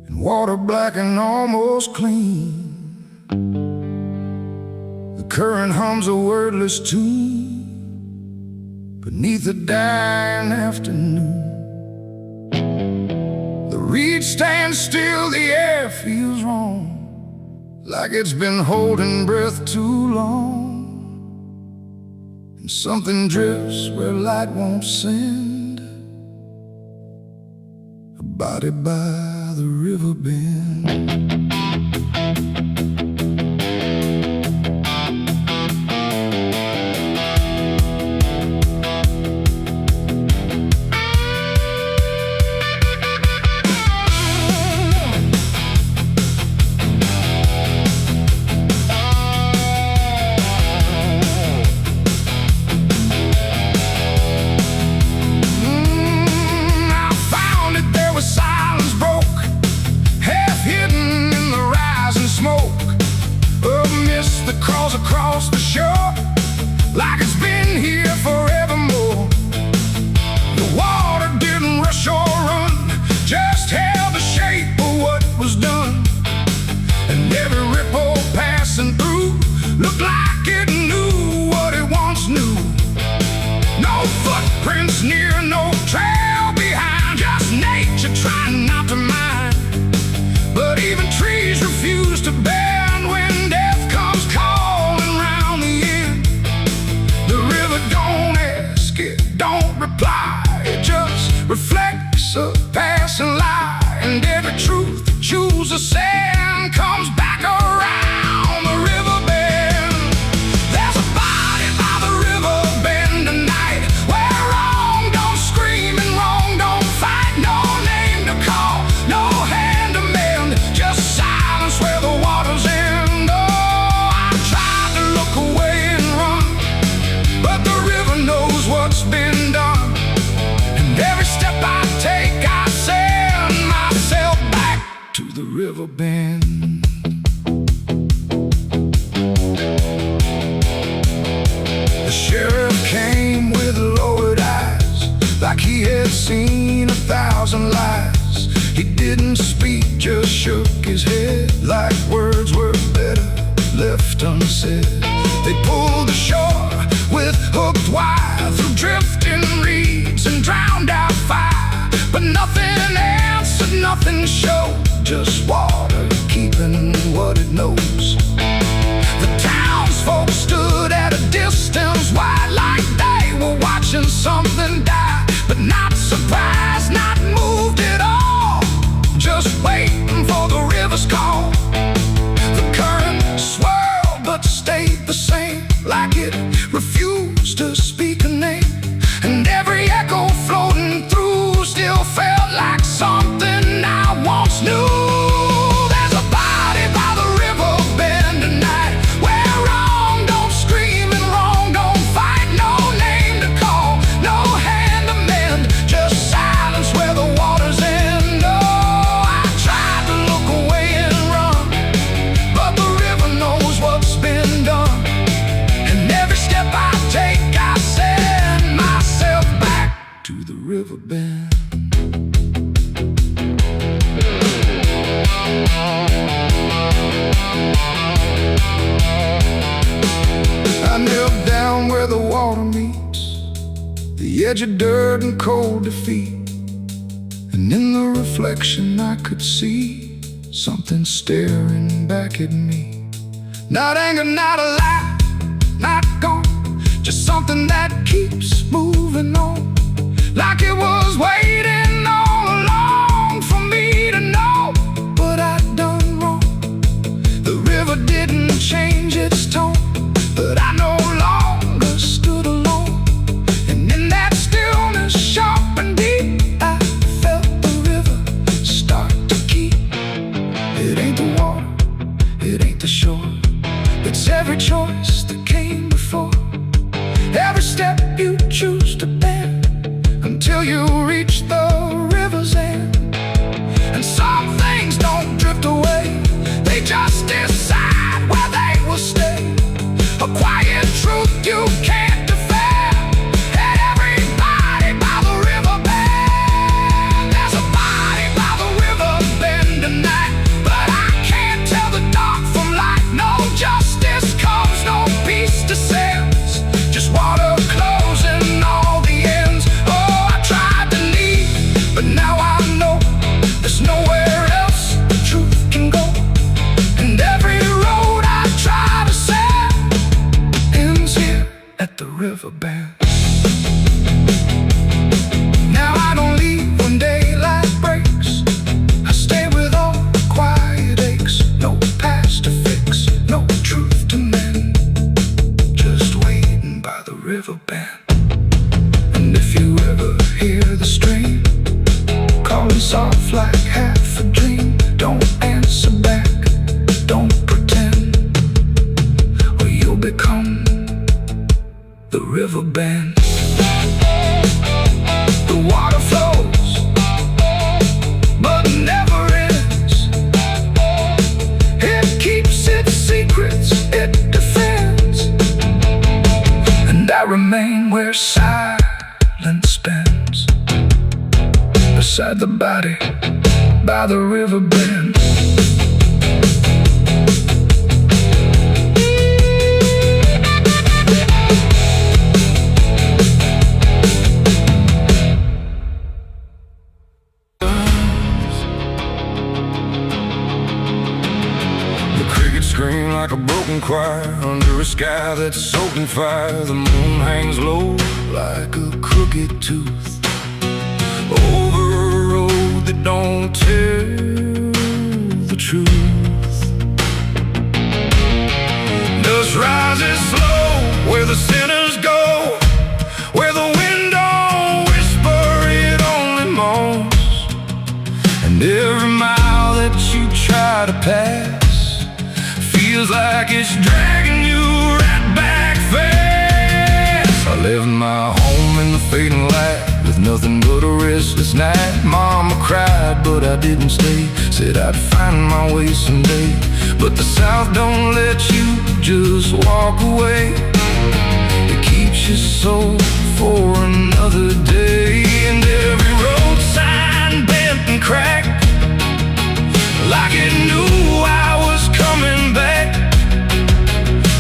[SPEAKER 2] and water black and almost clean. The current hums a wordless tune beneath the dying afternoon. The reed stands still, the air feels wrong, like it's been holding breath too long. And something drifts where light won't send, a body by the river bend. Across the shore, like it's been here forevermore. The water didn't rush or run, just held the shape of what was done. And every ripple passing through looked like it knew what it once knew. No footprints near, no trail behind, just nature trying not to mind. reflects a passing lie, and every truth that chooses sand comes back around the river bend. There's a body by the river bend tonight, where wrong don't scream and wrong don't fight. No name to call, no hand to mend, just silence where the water's end. Oh, I tried to look away and run, but the river knows what's been done. And every step I take, I send myself back to the river bend. The sheriff came with lowered eyes, like he had seen 1,000 lies. He didn't speak, just shook his head, like words were better left unsaid. They pulled ashore with hooked wire through drifting reeds and drowned out fire, but nothing answered, nothing showed, just water keeping what it knows. The townsfolk stood at a distance wide, like they were watching something die, but not surprised, not moved at all, just waiting for the river's call. The current swirled but stayed the same, like it refused to speak a name, and every echo floating through still felt like something I once knew. There's a body by the river bend tonight, where wrong don't scream and wrong don't fight. No name to call, no hand to mend, just silence where the water's end. Oh, I tried to look away and run, but the river knows what's been done. And every step I take, I send myself back to the river bend. I knelt down where the water meets the edge of dirt and cold defeat, and in the reflection I could see something staring back at me. Not anger, not a lie, not gone, just something that keeps moving on, like it was waiting all along for me to know what I'd done wrong. The river didn't change its tone, but I no longer stood alone. And in that stillness, sharp and deep, I felt the river start to keep. It ain't the water, it ain't the shore, it's every choice that came before, every step you choose to bend, until you reach the river's end. And some things don't drift away, they just decide where they will stay. A quiet truth you can't defend, and everybody by the river bend. There's a body by the river bend tonight, but I can't tell the dark from light. No justice comes, no peace descends, just water closing all the ends. Oh, I tried to leave, but now I know there's nowhere else the truth can go. And every road I try to set ends here at the river bend. Now I don't leave when daylight breaks, I stay with all the quiet aches. No past to fix, no truth to mend, just waiting by the river bend. And if you ever hear the stream calling soft like half a dream, don't answer back, don't pretend, or you'll become the river bend. The water flows, but never ends. It keeps its secrets, it defends, and I remain where silence spends, beside the body by the river bend. Scream like a broken choir under a sky that's soaked in fire. The moon hangs low like a crooked tooth that don't tell the truth. Dust rises slow where the sinners go, where the wind don't whisper, it only moans. And every mile that you try to pass feels like it's dragging you right back fast. I left my home in the fading light with nothing but a restless night. Mama cried, but I didn't stay. Said I'd find my way someday. But the South don't let you just walk away. It keeps your soul for another day. And every road sign bent and cracked, like it knew I was coming back.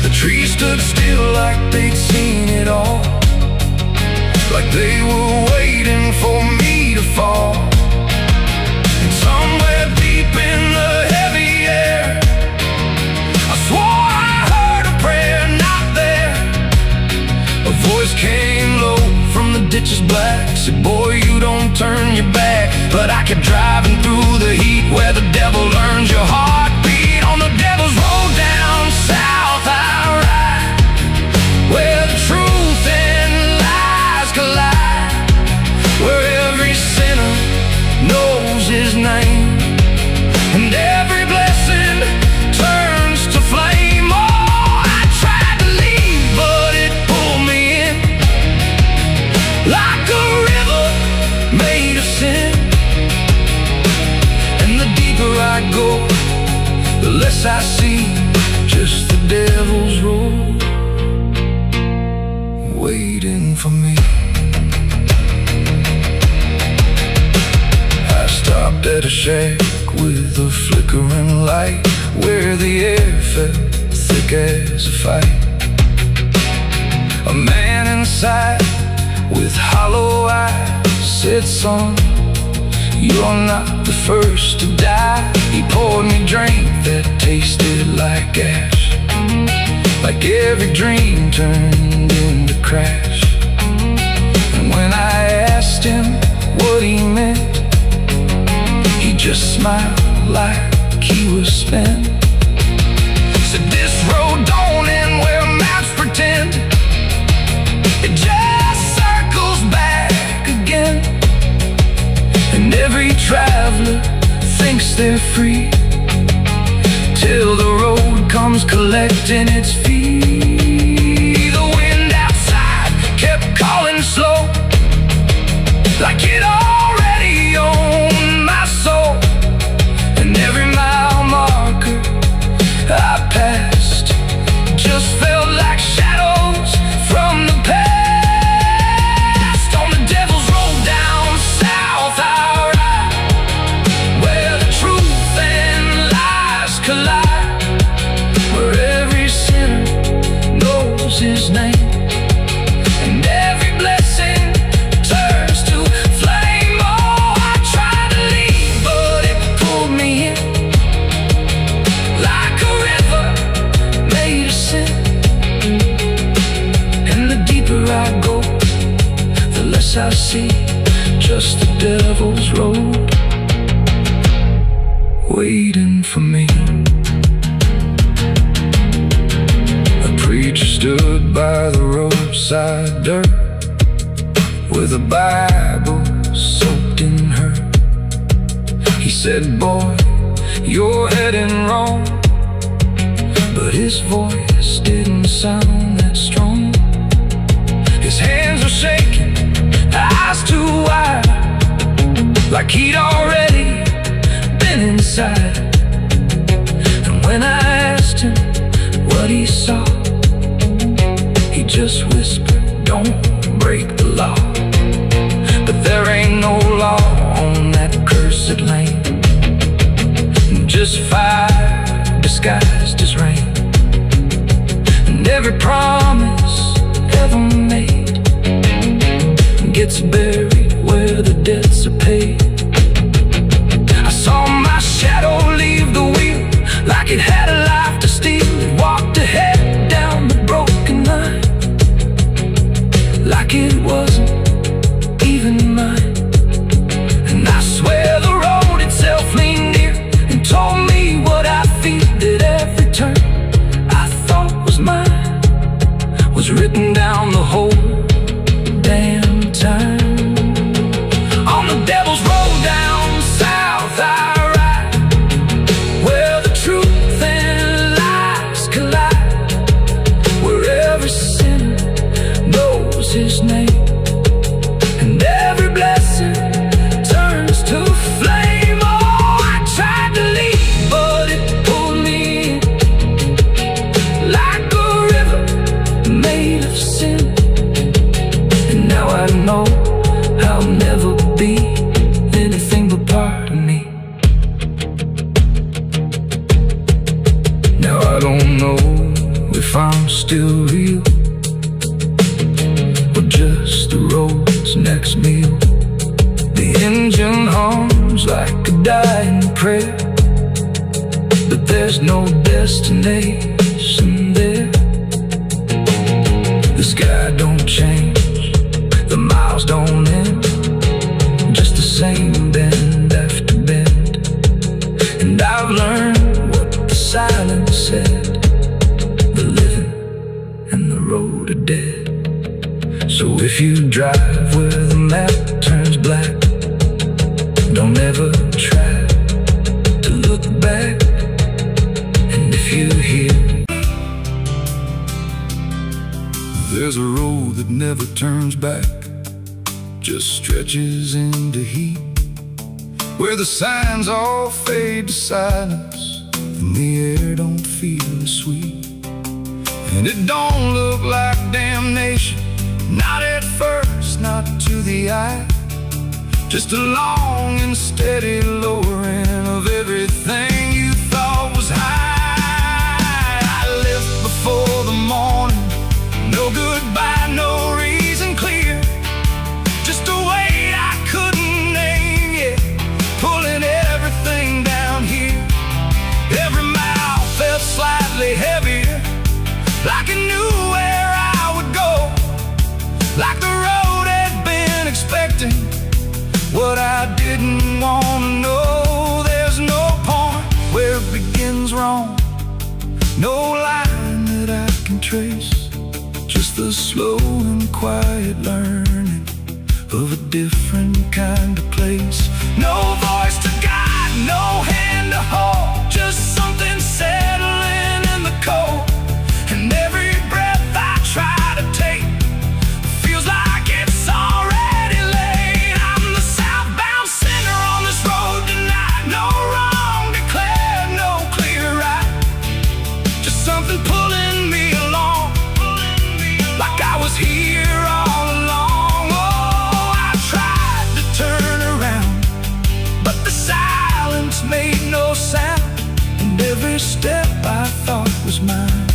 [SPEAKER 2] The trees stood still like they'd seen it all, like they were waiting for me to fall. And somewhere deep in the heavy air, I swore I heard a prayer not there. A voice came low from the ditches black, said, boy, you don't turn your back. But I kept driving through the heat where the devil learns your heartbeat. On the devil's road down south I ride, where the truth and lies collide, where every sinner knows his name, and every blessing turns to flame. Oh, I tried to leave, but it pulled me in, like a river made of sin. And the deeper I go, the less I see, just the devil's road waiting for me. I stopped at a shack with a flickering light, where the air felt thick as a fight. A man inside with hollow eyes said, son, you're not the first to die. He poured me drink that tasted like ash, like every dream turned into crash. And when I asked him what he meant, he just smiled like he was spent. Said, this road don't end where maps pretend, it just circles back again. And every traveler thinks they're free, till the road comes collecting its fee. The wind outside kept calling slow, like it already owned my soul. And every mile marker I passed just felt like shadows from the past. On the devil's road down south I ride, where the truth and lies collide, where every sinner knows his name, and every blessing turns to flame. Oh, I tried to leave, but it pulled me in, like a river made of sin. And the deeper I go, the less I see, just the devil's road waiting for me. A preacher stood by the roadside dirt, with a Bible soaked in her. He said, boy, you're heading wrong. But his voice didn't sound that strong. His hands were shaking, eyes too wide, like he'd already been inside. And when I asked him what he saw, he just whispered, don't break the law. But there ain't no law on that cursed land, just fire disguised as rain. And every promise ever made gets buried where the debts are paid.
[SPEAKER 1] next meal. The engine hums like a dying prayer, but there's no destination there. The sky don't change, the miles don't end, just the same bend after bend. And I've learned what the silence said: the living and the road are dead. So if you drive where the map turns black, don't ever try to look back. And if you hear, there's a road that never turns back, just stretches into heat, where the signs all fade to silence and the air don't feel as sweet. And it don't look like damnation, not at first, not to the eye, just a long and steady lowering of everything you thought was high. I left before the morning, no goodbye, no reason clear, just a weight I couldn't name yet, pulling everything down here. Every mile felt slightly heavier, like I knew where I would go, like the road had been expecting what I didn't want to know. There's no point where it begins wrong, no line that I can trace, just the slow and quiet learning of a different kind of place. No voice to guide, no hand to hold, just something settling in the cold. And every breath I try to take feels like it's already late. I'm the southbound sinner on this road tonight, no wrong declared, no clear right, just something pulling me along, like I was here all along. Oh, I tried to turn around, but the silence made no sound, and every step I thought was mine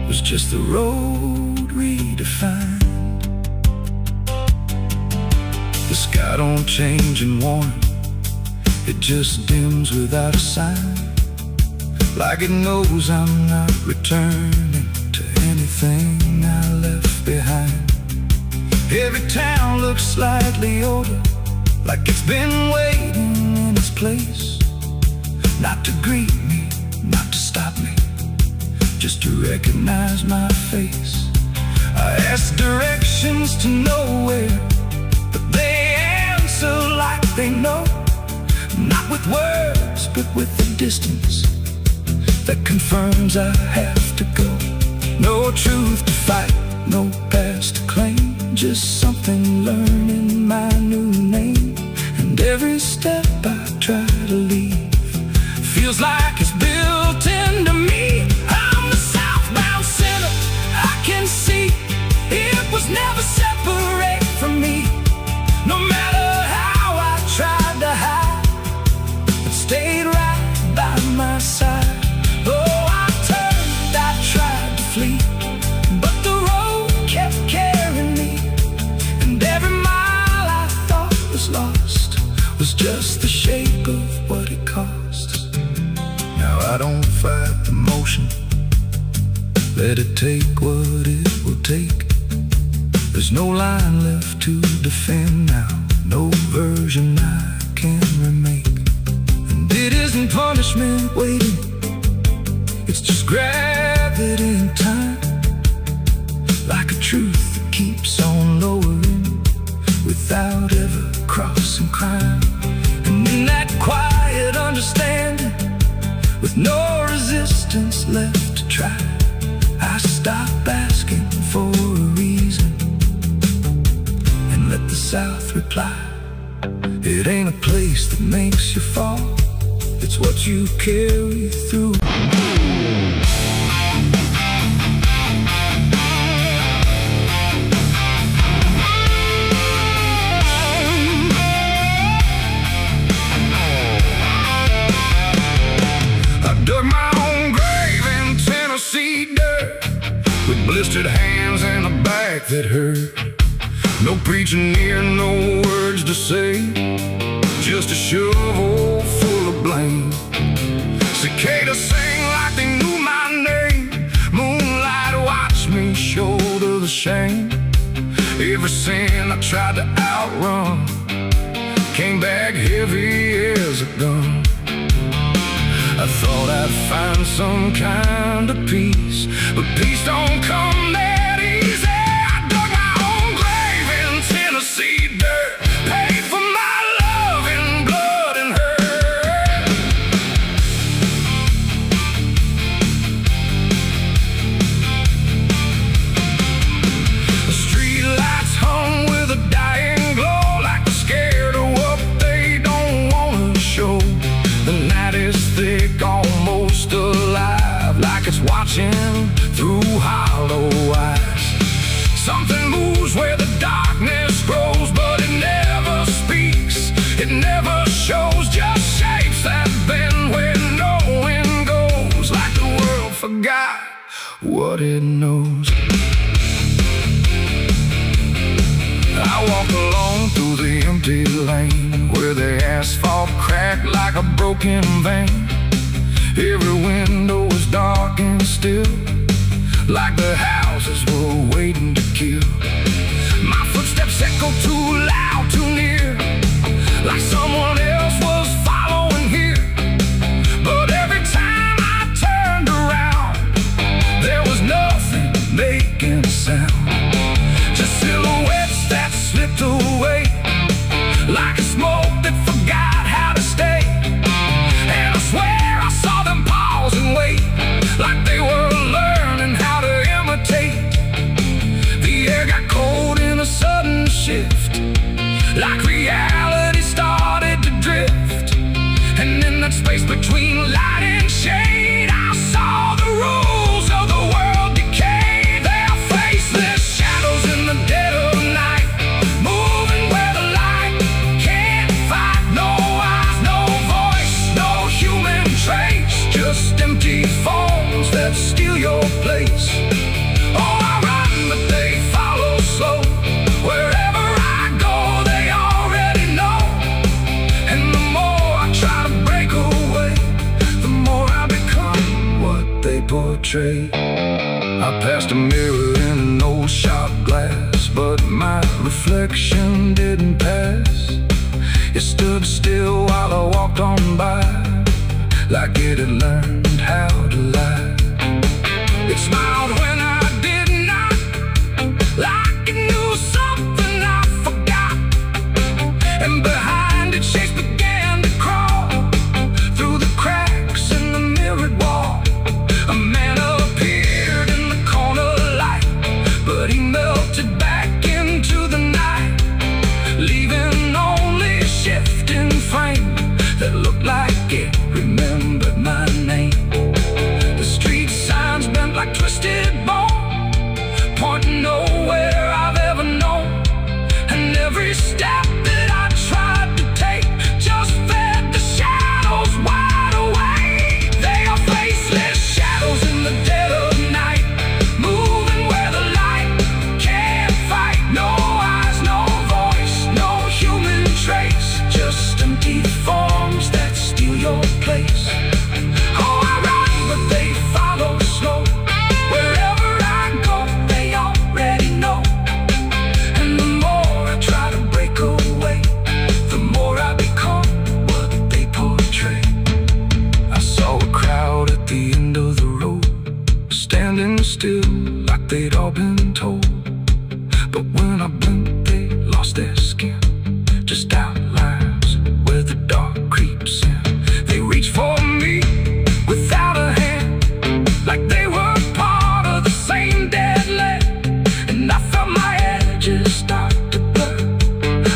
[SPEAKER 1] was just the road redefined. The sky don't change in warning, it just dims without a sign, like it knows I'm not returning to anything I left behind. Every town looks slightly older, like it's been waiting in its place, not to greet me, not to stop me, just to recognize my face. I ask directions to nowhere, but they answer like they know, not with words, but with the distance that confirms I have to go. No truth to fight, no past to claim, just something learning my new name. And every step I try to leave feels like it's built into me. I'm the southbound sinner, I can see it was never separate from me. No matter how I tried to hide, it stayed right by my side. Oh, I turned, I tried to flee, but the road kept carrying me. And every mile I thought was lost was just the shape of what it costs. Now I don't fight the motion, let it take what it will take. There's no line left to defend now, no version I can remake. And it isn't punishment waiting, it's just gravity in time, like a truth that keeps on lowering without ever crossing crime. And in that quiet understanding, with no resistance left to try, I stop asking for a reason and let the South reply. It ain't a place that makes you fall, it's what you carry through. I dug my own grave in Tennessee dirt, with blistered hands and a back that hurt.
[SPEAKER 2] No preaching here, no words to say, just a shovel full of blame. Cicadas sing like they knew my name. Moonlight watched me shoulder the shame. Every sin I tried to outrun came back heavy as a gun. I thought I'd find some kind of peace, but peace don't come that easy. I dug my own grave in Tennessee dirt, paid for my love in blood and hurt. The street lights hung with a dying glow, like they're scared of what they don't want to show. The night is thick, almost alive, like it's watching through hollow eyes. Something moves where the darkness grows, but it never speaks, it never shows, just shapes that bend where no wind goes, like the world forgot what it knows. I walk alone through the empty lane, where the asphalt cracked like a broken vein. Every window was dark and still, like the houses were waiting to kill. My footsteps echo too loud, too near, like someone else was following here. But every time I turned around, there was nothing making a sound, just silhouettes that slipped away, like a smoke that forgot how to stay. And I swear I saw them pause and wait, like they were learning how to imitate. The air got cold in a sudden shift, like reality started to drift. And in that space between light and shade, I saw the rules of the world decay. Their faceless shadows in the dead of night, moving where the light can't fight. No eyes, no voice, no human trace, just empty forms that steal your place. Oh, I run, but they follow slow. Wherever I go, they already know. And the more I try to break away, the more I become what they portray. I passed a mirror in an old shot glass, but my reflection didn't pass. It stood still while I walked on by, like it had learned how to lie. It smiled when I did not, like it knew something I forgot. And behind it, shapes began to crawl through the cracks in the mirrored wall. A man appeared in the corner light, but he melted back into the night, leaving only a shifting frame that looked like it remembered my name. The street signs bent like twisted bone, pointing nowhere I've ever known. And every step that I tried to take just fed the shadows wide awake. They are faceless shadows in the dead of night, moving where the light can't fight. No eyes, no voice, no human trace, just empty forms that steal your place. Oh, I run, but they follow slow. Wherever I go, they already know. And the more I try to break away, the more I become what they portray. I saw a crowd at the end of the road, standing still like they'd all been told. But when I blinked, they lost their skin, just outlines where the dark creeps in. They reached for me without a hand, like they were part of the same dead land. And I felt my edges start to blur,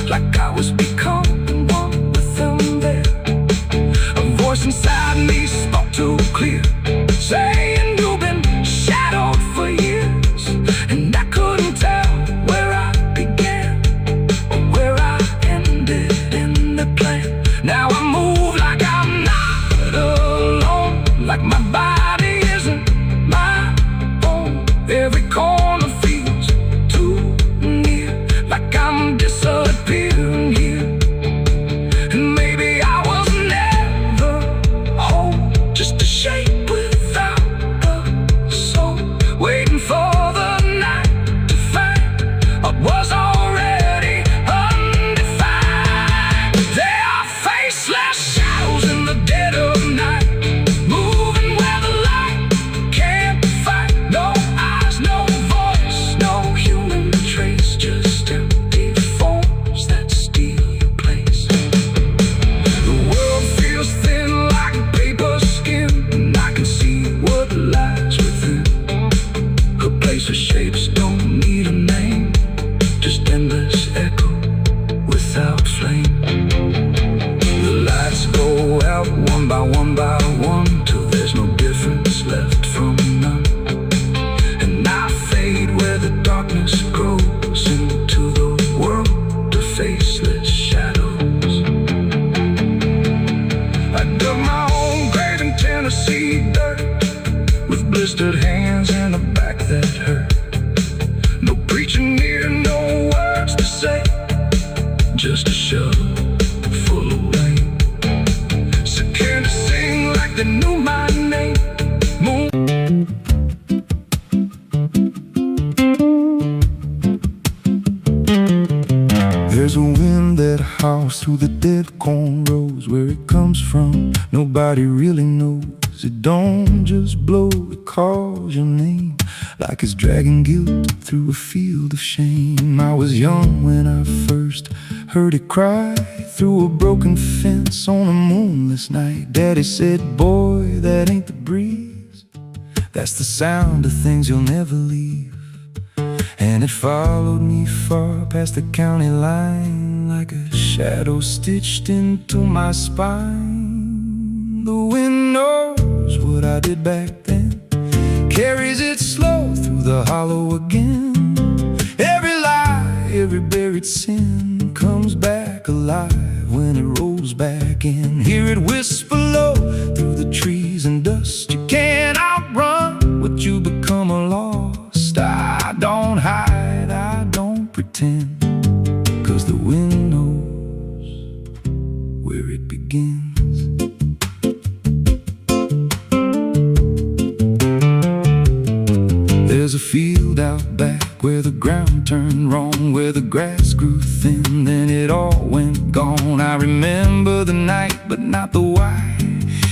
[SPEAKER 2] like I was becoming one with them there. A voice inside me spoke too clear, saying you've been shadowed for years. And I couldn't tell where I began.
[SPEAKER 1] endless echo without flame. The lights go out one by one till there's no difference left from none. And I fade where the darkness grows into the world of faceless shadows. I dug my own grave in Tennessee dirt, with blistered hands and a back that hurt. No preacher near, no words to say, just a shovel full of rain. Scared to sing like they knew my name. Moon.
[SPEAKER 2] There's a wind that howls through the dead corn rows. Where it comes from, nobody really knows. It don't just blow, it calls your name, like it's dragging guilt through a field of shame. I was young when I first heard it cry through a broken fence on a moonless night. Daddy said, boy, that ain't the breeze, that's the sound of things you'll never leave. And it followed me far past the county line, like a shadow stitched into my spine. The wind knows what I did back then, carries it slow through the hollow again. Every lie, every buried sin comes back alive when it rolls back in. Hear it whisper low through the trees and dust. You can't outrun what you become lost. I don't hide, I don't pretend, 'cause the wind knows where it begins. There's a field out back where the ground turned wrong, where the grass grew thin, then it all went gone. I remember the night, but not the why,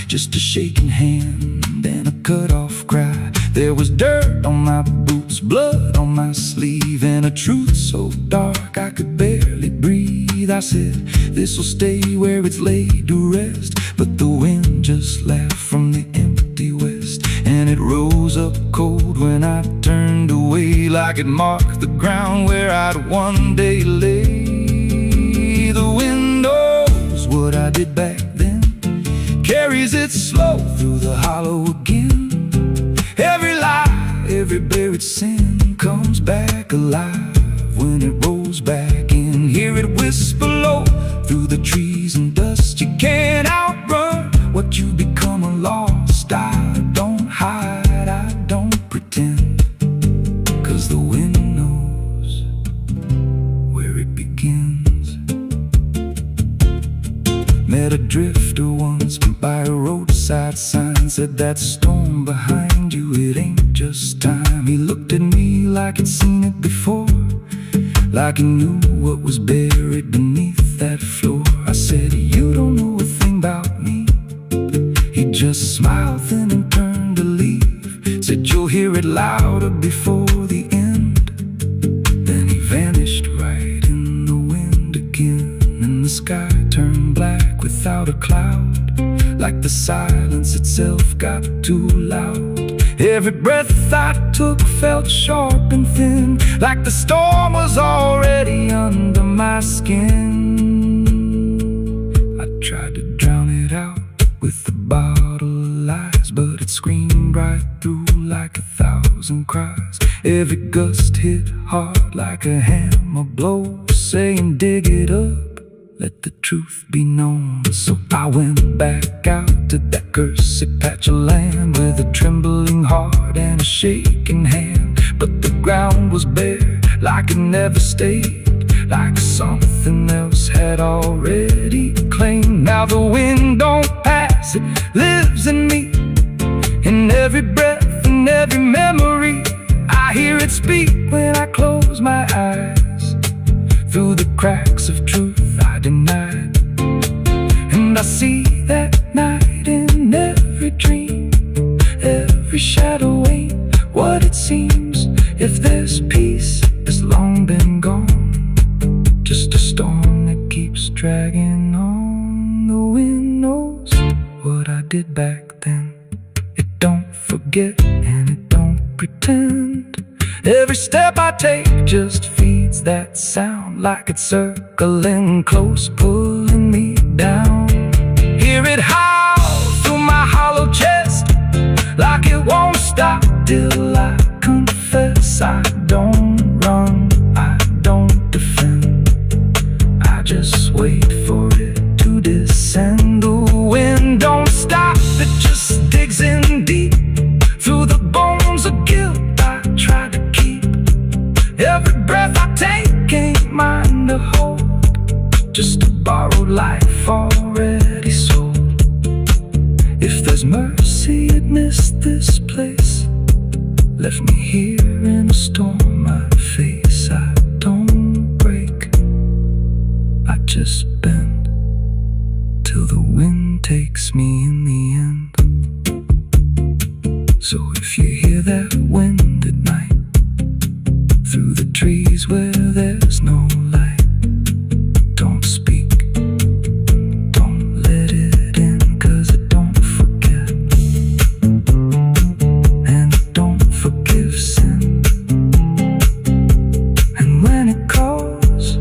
[SPEAKER 2] just a shaking hand and a cut-off cry. There was dirt on my boots, blood on my sleeve, and a truth so dark I could barely breathe. I said, this'll stay where it's laid to rest, but the wind just laughed from the empty west, and it rose up cold when I turned away, like it marked the ground where I'd one day lay. The wind knows what I did back then, carries it slow through the hollow again. Every lie, every buried sin comes back alive when it rolls back in. Hear it whisper low through the trees and dust. You can't outrun what you become lost. I don't hide, I don't pretend, 'cause the wind knows where it begins. Met a drifter once by a roadside sign, said that storm behind you, it ain't just time. He looked at me like he'd seen it before, like he knew what was buried beneath that floor. I said, you don't know a thing about me. He just smiled thin and turned to leave, said you'll hear it louder before the end. Then he vanished right in the wind again, and the sky turned black without a cloud, like the silence itself got too loud. Every breath I took felt sharp and thin, like the storm was already under my skin. I tried to drown it out with a bottle of lies, but it screamed right through like 1,000 cries. Every gust hit hard like a hammer blow, saying dig it up, let the truth be known. So I went back out to that cursed patch of land with a trembling heart and a shaking hand. But the ground was bare, like it never stayed, like something else had already claimed. Now the wind don't pass, it lives in me, in every breath and every memory. I hear it speak when I close my eyes, through the cracks of truth I denied. And I see that night in every dream, every shadow ain't what it seems. If there's peace, it's long been gone, just a storm that keeps dragging on. The wind knows what I did back then. It don't forget and it don't pretend. Every step I take just feeds
[SPEAKER 1] that sound like it's circling close, pulling me down. Hear it howl through my hollow chest, like it won't stop till I confess. I don't run, I don't defend, I just wait for it to descend. The wind don't stop, it just digs in deep through the bones of guilt I try to keep. Every breath I take ain't mine to hold, just a borrowed life already sold. If there's mercy, it missed this place, left me here in a storm I face. I don't break, I just bend till the wind takes me in the end. So if you hear that wind at night, through the trees where there's no light, don't speak, don't let it in, 'cause it don't forget, and it don't forgive sin. And when it calls,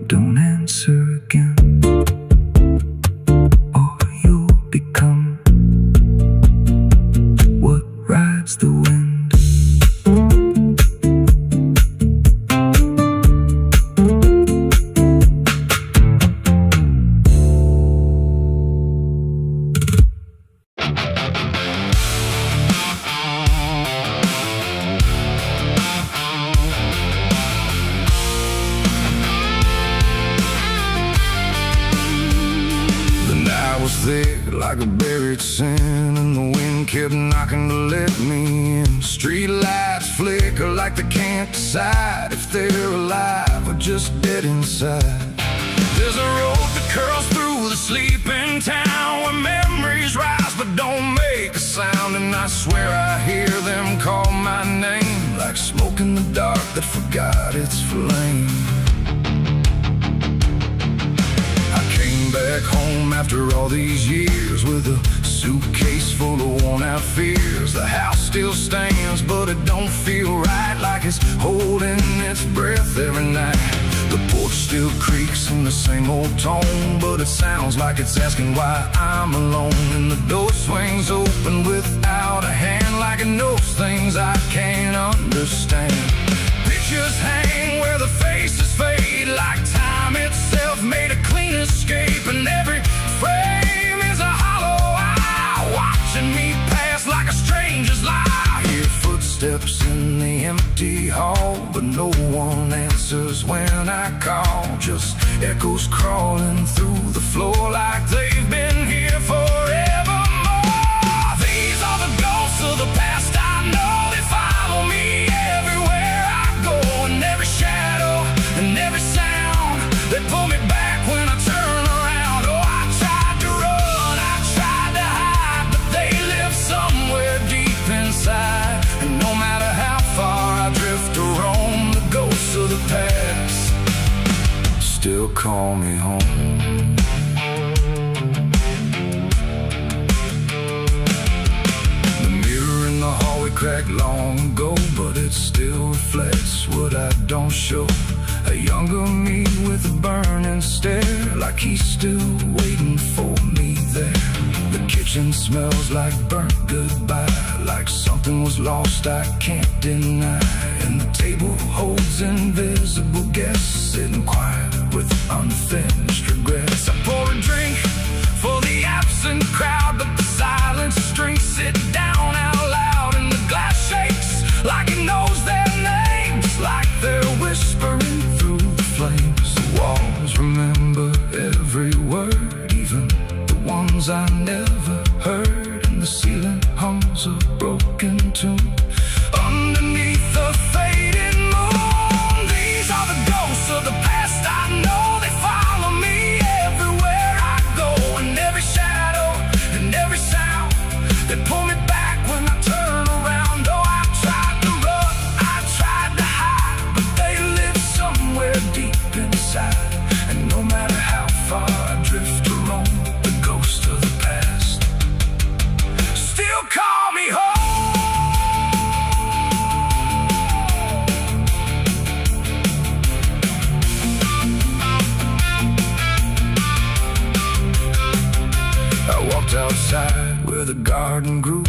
[SPEAKER 1] don't answer again, or you'll become what rides the wind.
[SPEAKER 2] Thick like a buried sin, and the wind kept knocking to let me in. Street lights flicker like they can't decide if they're alive or just dead inside. There's a road that curls through the sleeping town, where memories rise but don't make a sound. And I swear I hear them call my name, like smoke in the dark that forgot its flame. Back home after all these years, with a suitcase full of worn-out fears. The house still stands, but it don't feel right, like it's holding its breath every night. The porch still creaks in the same old tone, but it sounds like it's asking why I'm alone. And the door swings open without a hand, like it knows things I can't understand. Pictures hang where the faces fade, like time itself made a clean escape. And every frame is a hollow eye, watching me pass like a stranger's lie. Hear footsteps in the empty hall, but no one answers when I call. Just echoes crawling through the floor, like they've been here forevermore. These are the ghosts of the past I know. They follow me everywhere I go, and every shadow and every sound, they pull me back when I turn around. Oh, I tried to run, I tried to hide, but they live somewhere deep inside. And no matter how far I drift or roam, the ghosts of the past still call me home. The mirror in the hallway cracked long ago, but it still reflects what I don't show. A younger me with a burning stare, like he's still waiting for me there. The kitchen smells like burnt goodbye, like something was lost I can't deny. And the table holds invisible guests, sitting quiet with unfinished regrets. I pour a drink for the absent crowd, but the silence drinks it down out loud. And the glass shakes like it knows their names, like they're whispering through the flames. The walls remember every word, even the ones I never heard. And the ceiling hums a broken tune underneath the faded moon. These are the ghosts of the past I know. They follow me everywhere I go, and every shadow and every sound, they pull me back when I turn around. Oh, I tried to run, I tried to hide, but they live somewhere deep inside. And no matter how far I drift or roam, the ghost of the past still call me home.
[SPEAKER 1] the garden grew,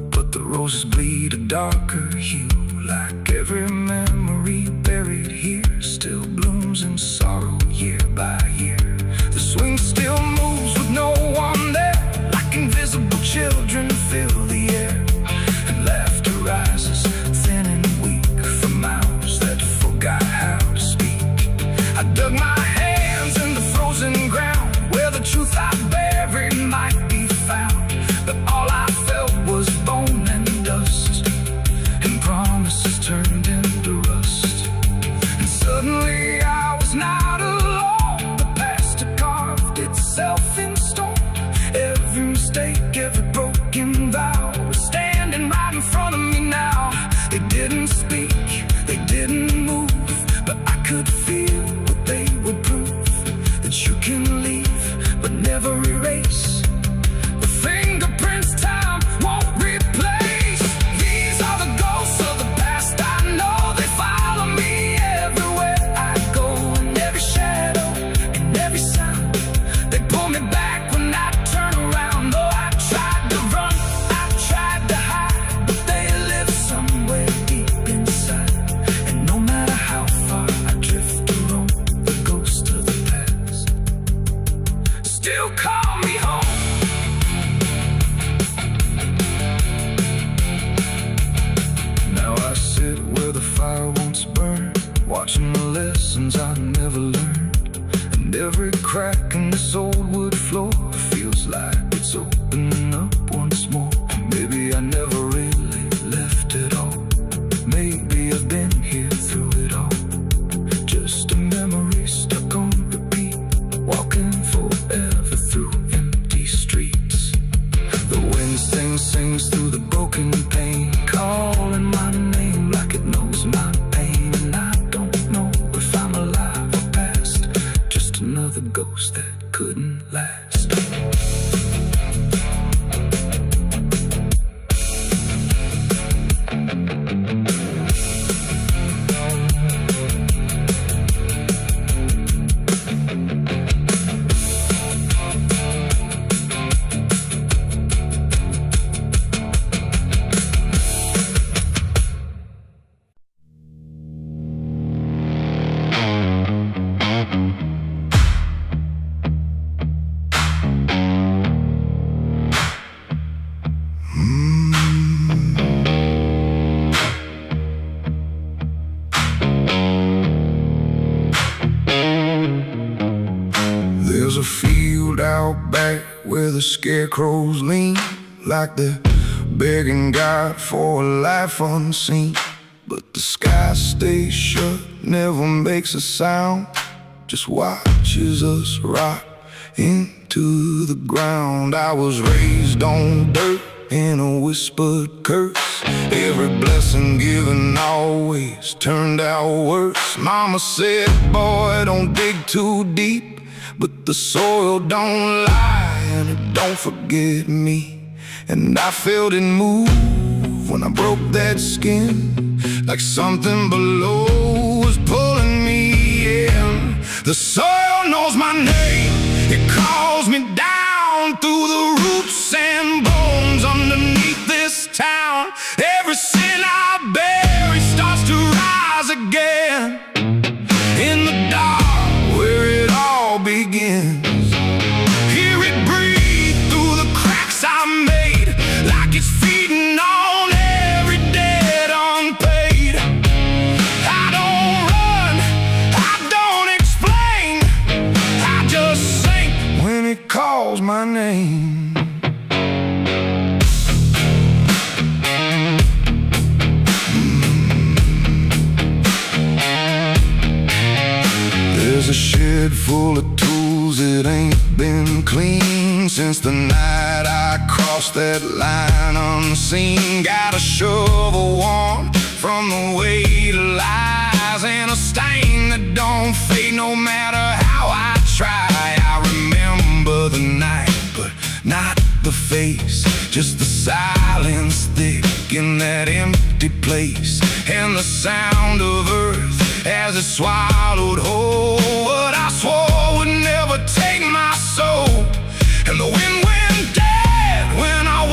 [SPEAKER 1] but the roses bleed a darker hue. Like every memory buried here still blooms in sorrow year by year. The swing still moves with no one there, like invisible children fill the air. And laughter rises thin and weak from mouths that forgot how to speak. I dug my hands in the frozen ground where the truth I buried might be found. But all I felt was bone and dust, and promises turned into rust. And suddenly I was not alone. The past had carved itself in stone. Every mistake, every broken vow was standing right in front of me now. They didn't speak, they didn't move, but I could feel what they would prove. That you can leave, but never erase the fingerprints time won't replace. These are the ghosts of the past, I know they follow me everywhere I go. In every shadow, in every sound, they pull me back when I turn around. Though I tried to run, I tried to hide, but they live somewhere deep inside. And no matter how far I drift or roam, the ghost of the past still call me home. Now I sit where the fire once burned, watching the lessons I never learned. And every crack in this old wood floor feels like it's opening up once more. Maybe I never really left it all. Maybe I've been here through it all. Just a memory stuck on repeat, walking forever through empty streets. The wind sings through the broken pane, calling my name like it knows my pain. And I don't know if I'm alive or past, just another ghost that couldn't last. There's a field out back where the scarecrows lean, like they're begging God for a life unseen. But the sky stays shut, never makes a sound, just watches us rot into the ground. I was raised on dirt in a whispered curse. Every blessing given always turned out worse. Mama said, boy, don't dig too deep, but the soil don't lie and it don't forget me. And I felt it move when I broke that skin, like something below was pulling me in. The soil knows my name, it calls me down through the roots and bones underneath this town. Every sin I bury starts to rise again in the dark where it all begins. Hear it breathe through the cracks I made, like it's feeding on every debt unpaid. I don't run, I don't explain, I just sink when it calls my name. There's a shed full of tools that ain't been clean since the night I crossed that line unseen. Got a shovel worn from the weight of lies, and a stain that don't fade no matter how I try. I remember the night, but not the face, just the silence thick in that empty place, and the sound of earth as it swallowed whole what I swore would never take my soul. And the wind went dead when I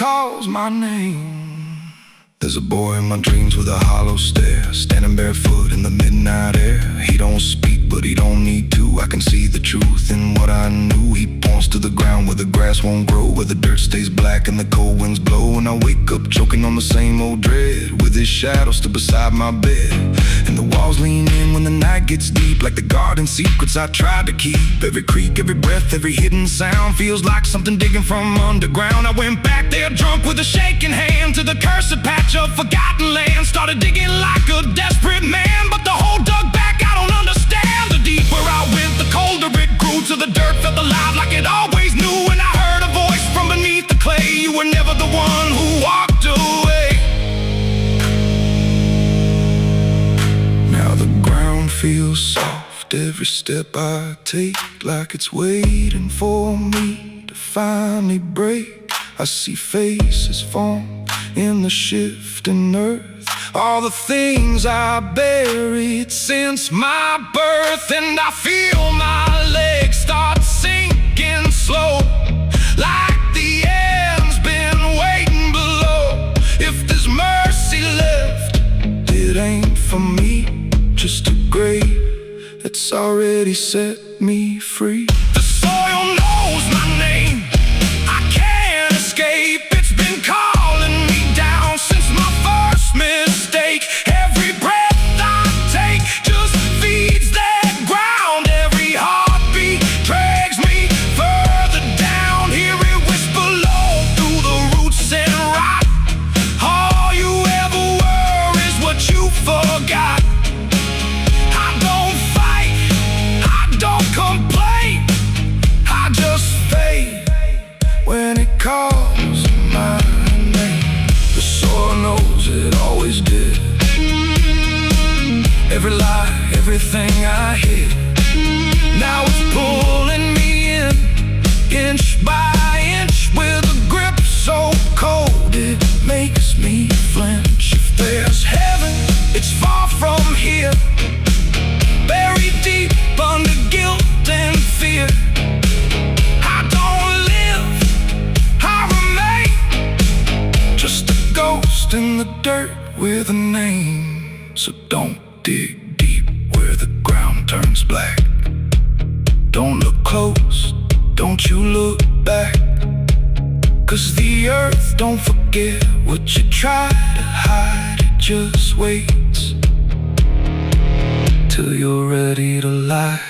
[SPEAKER 2] calls my name. There's a boy in my dreams with a hollow stare, standing barefoot in the midnight air. He don't speak, but he don't need to. I can see the truth in what I knew. He points to the ground where the grass won't grow, where the dirt stays black and the cold winds blow. And I wake up choking on the same old dread, with his shadow stood beside my bed. And the walls lean in when the night gets deep, like the garden secrets I tried to keep. Every creak, every breath, every hidden sound feels like something digging from underground. I went back there drunk with a shaking hand to the cursed patch of forgotten land. Started digging like a desperate man, but the hole dug back, I don't understand. The deeper I went, the colder it grew, till the dirt felt alive like it always knew. And I heard a voice from beneath the clay, you were never the one who walked away. Now the ground feels soft, every step I take, like it's waiting for me to finally break. I see faces form in the shifting earth, all the things I buried since my birth. And I feel my legs start sinking slow, like the end's been waiting below. If there's mercy left, it ain't for me, just a grave that's already set me free. The soil knows my name, I can't escape. It's been calling me down since my first mistake. Every breath I take just feeds that ground. Every heartbeat drags me further down. Hear it whisper low through the roots and rot. All you ever were is what you forgot. I don't fight, I don't complain, I just fade when it calls my name. The soil knows it always did. Every lie, everything I hid, now it's pulling me in, inch by inch, with a grip so cold it makes me flinch. If there's heaven, it's far from here, buried deep under guilt and fear. I don't live, I remain, just a ghost in the dirt with a name. So don't dig deep where the ground turns black. Don't look close, don't you look back, 'cause the earth don't forget what you try to hide. It just waits till you're ready to lie.